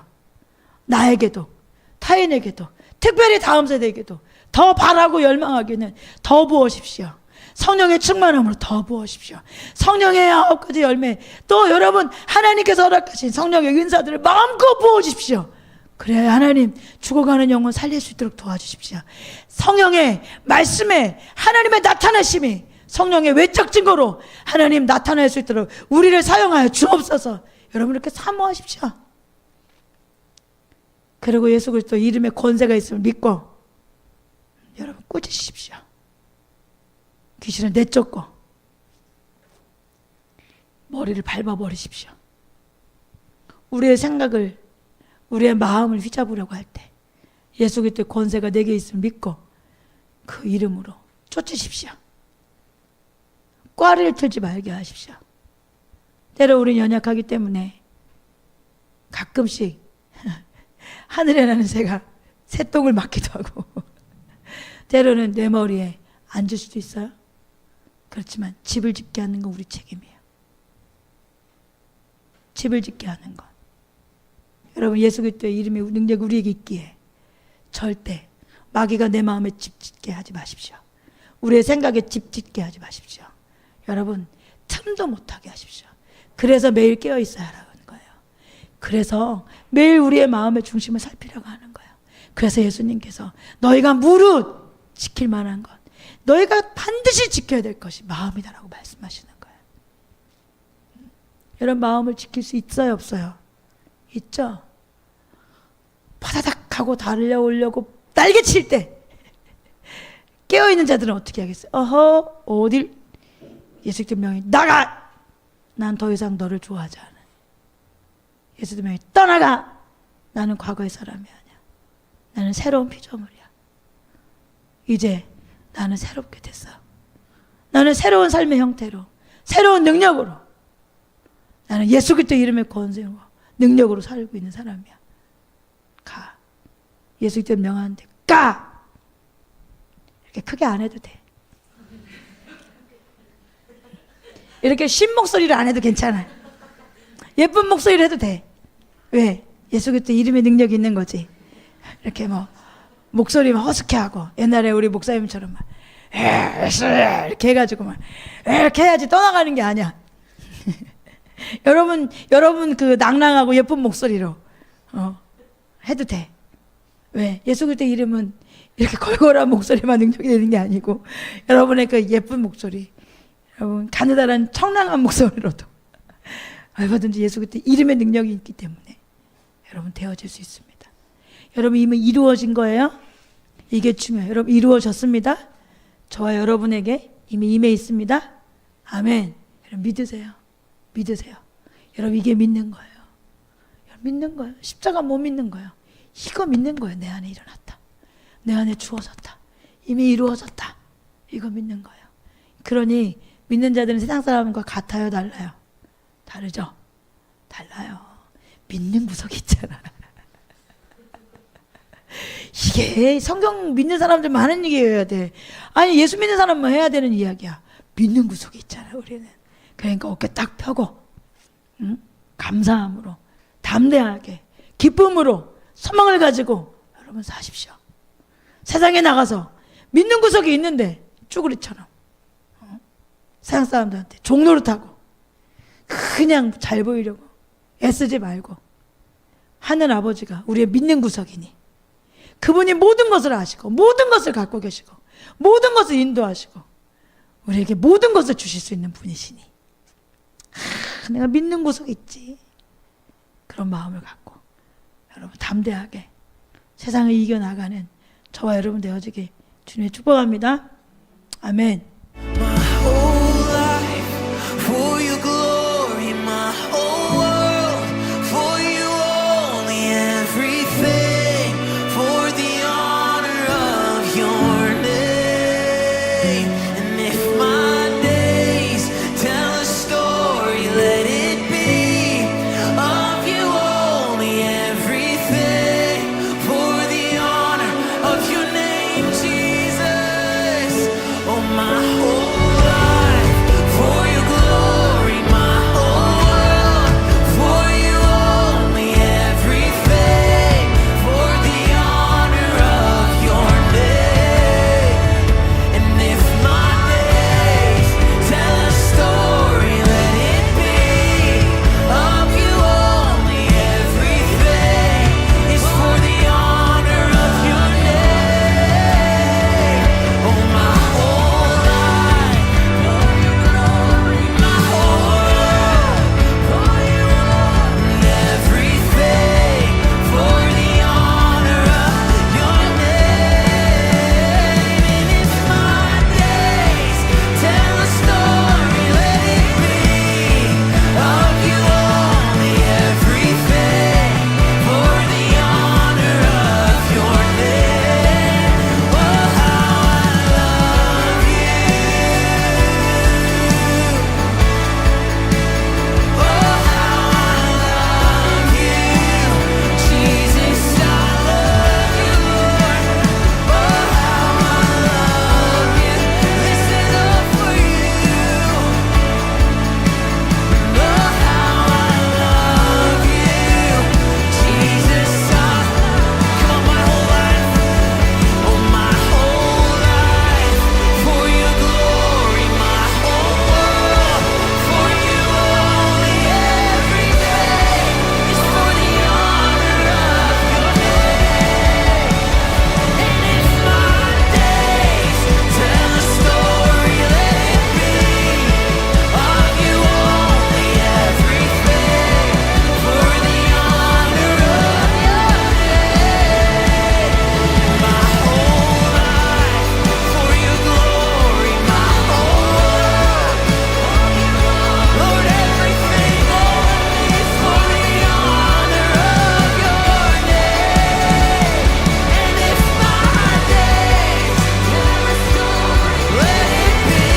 나에게도, 타인에게도, 특별히 다음 세대에게도 더 바라고 열망하기는 더 부으십시오. 성령의 충만함으로 더 부으십시오. 성령의 9가지 열매, 또 여러분 하나님께서 허락하신 성령의 은사들을 마음껏 부어주십시오. 그래야 하나님 죽어가는 영혼 살릴 수 있도록 도와주십시오. 성령의 말씀에 하나님의 나타나심이 성령의 외적 증거로 하나님 나타날 수 있도록 우리를 사용하여 주옵소서. 여러분 이렇게 사모하십시오. 그리고 예수 그리스도 이름에 권세가 있음을 믿고 여러분 꾸짖으십시오. 귀신을 내쫓고 머리를 밟아버리십시오. 우리의 생각을, 우리의 마음을 휘잡으려고 할 때 예수 그리스도의 권세가 내게 있음을 믿고 그 이름으로 쫓으십시오. 꽈리를 틀지 말게 하십시오. 때로 우리는 연약하기 때문에 가끔씩 하늘에 나는 새가 새똥을 맞기도 하고 때로는 내 머리에 앉을 수도 있어요. 그렇지만 집을 짓게 하는 건 우리 책임이에요. 집을 짓게 하는 것. 여러분 예수 그리스도의 이름의 능력이 우리에게 있기에 절대 마귀가 내 마음에 집 짓게 하지 마십시오. 우리의 생각에 집 짓게 하지 마십시오. 여러분 틈도 못하게 하십시오. 그래서 매일 깨어 있어야 하는 거예요. 그래서 매일 우리의 마음의 중심을 살피려고 하는 거예요. 그래서 예수님께서 너희가 무릇 지킬 만한 것, 너희가 반드시 지켜야 될 것이 마음이다라고 말씀하시는 거예요. 여러분 마음을 지킬 수 있어요 없어요? 있죠. 바다닥 하고 달려오려고 날개칠 때 깨어있는 자들은 어떻게 하겠어요? 어허 어딜, 예수님 명이 나가! 난 더 이상 너를 좋아하지 않아. 예수님 명이 떠나가! 나는 과거의 사람이 아니야. 나는 새로운 피조물이야. 이제 나는 새롭게 됐어. 나는 새로운 삶의 형태로, 새로운 능력으로, 나는 예수 그리스도 이름의 권세로 능력으로 살고 있는 사람이야. 가. 예수 그리스도 명하는데 가! 이렇게 크게 안 해도 돼. 이렇게 쉰 목소리를 안 해도 괜찮아. 예쁜 목소리를 해도 돼. 왜? 예수 그리스도 이름의 능력이 있는 거지. 이렇게 뭐 목소리만 허스케하고 옛날에 우리 목사님처럼 막 이렇게 해가지고 막 이렇게 해야지 떠나가는 게 아니야. 여러분 그 낭랑하고 예쁜 목소리로 해도 돼. 왜? 예수 그리스도 이름은 이렇게 걸걸한 목소리만 능력이 되는 게 아니고 여러분의 그 예쁜 목소리, 여러분 가느다란 청량한 목소리로도 얼마든지 예수 그리스도 이름의 능력이 있기 때문에 여러분 되어질 수 있습니다. 여러분 이미 이루어진 거예요. 이게 중요해요. 여러분 이루어졌습니다. 저와 여러분에게 이미 임해 있습니다. 아멘. 여러분 믿으세요. 믿으세요. 여러분 이게 믿는 거예요. 여러분 믿는 거예요. 십자가 못 믿는 거예요. 이거 믿는 거예요. 내 안에 일어났다. 내 안에 주어졌다. 이미 이루어졌다. 이거 믿는 거예요. 그러니 믿는 자들은 세상 사람과 같아요, 달라요? 다르죠? 달라요. 믿는 구석이 있잖아. 이게 성경 믿는 사람들 많은 얘기해야 돼. 아니 예수 믿는 사람만 해야 되는 이야기야. 믿는 구석이 있잖아 우리는. 그러니까 어깨 딱 펴고 응? 감사함으로 담대하게 기쁨으로 소망을 가지고 여러분 사십시오. 세상에 나가서 믿는 구석이 있는데 쭈구리처럼 세상 사람들한테 종노릇하고 그냥 잘 보이려고 애쓰지 말고 하늘 아버지가 우리의 믿는 구석이니 그분이 모든 것을 아시고 모든 것을 갖고 계시고 모든 것을 인도하시고 우리에게 모든 것을 주실 수 있는 분이시니 내가 믿는 구석이 있지. 그런 마음을 갖고 여러분 담대하게 세상을 이겨나가는 저와 여러분 되어지길 주님의 축복합니다. 아멘. My whole life for your glory, my whole world for you only, everything for the honor of your name. And if my days tell a story, let it be of you only, everything for the honor of your name, Jesus. Oh, my whole life for your glory, my whole world for you only, everything for the honor of your name. And if my days tell a story, let it be of you only, everything is for the honor of your name. Oh, my whole life for your glory, my whole world for you only, everything for the honor of your name. And if my days tell a story, let it be of you only, everything for the honor of your name. Oh, how I love you. Oh, how I love you. Jesus, I love you, Lord. Oh, how I love you. This is all for you. Oh, how I love you. Jesus, come on, my whole life. Oh, my whole life for your glory, my whole world for you only, everything is for the honor of your name. And if my days tell a story, let it be of you only, everything for the honor of your name. My whole life for your glory, my whole world, Lord, everything only for the honor of your name. And if my days tell a story, let it be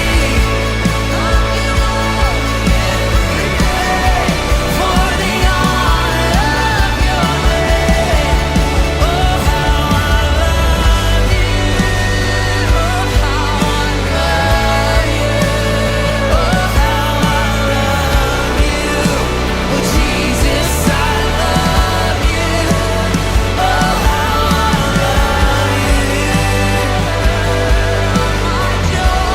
of you only, everything for the honor of your name. Oh, how I love you. Oh, how I love you. Oh, how I love you. Oh, Jesus, I love you. Oh, how I love you. My joy.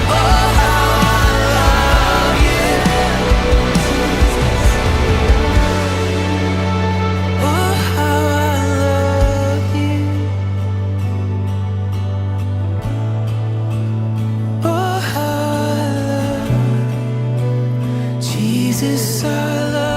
Oh, how I love you. Oh, how I love you. Oh, how I love Jesus, I love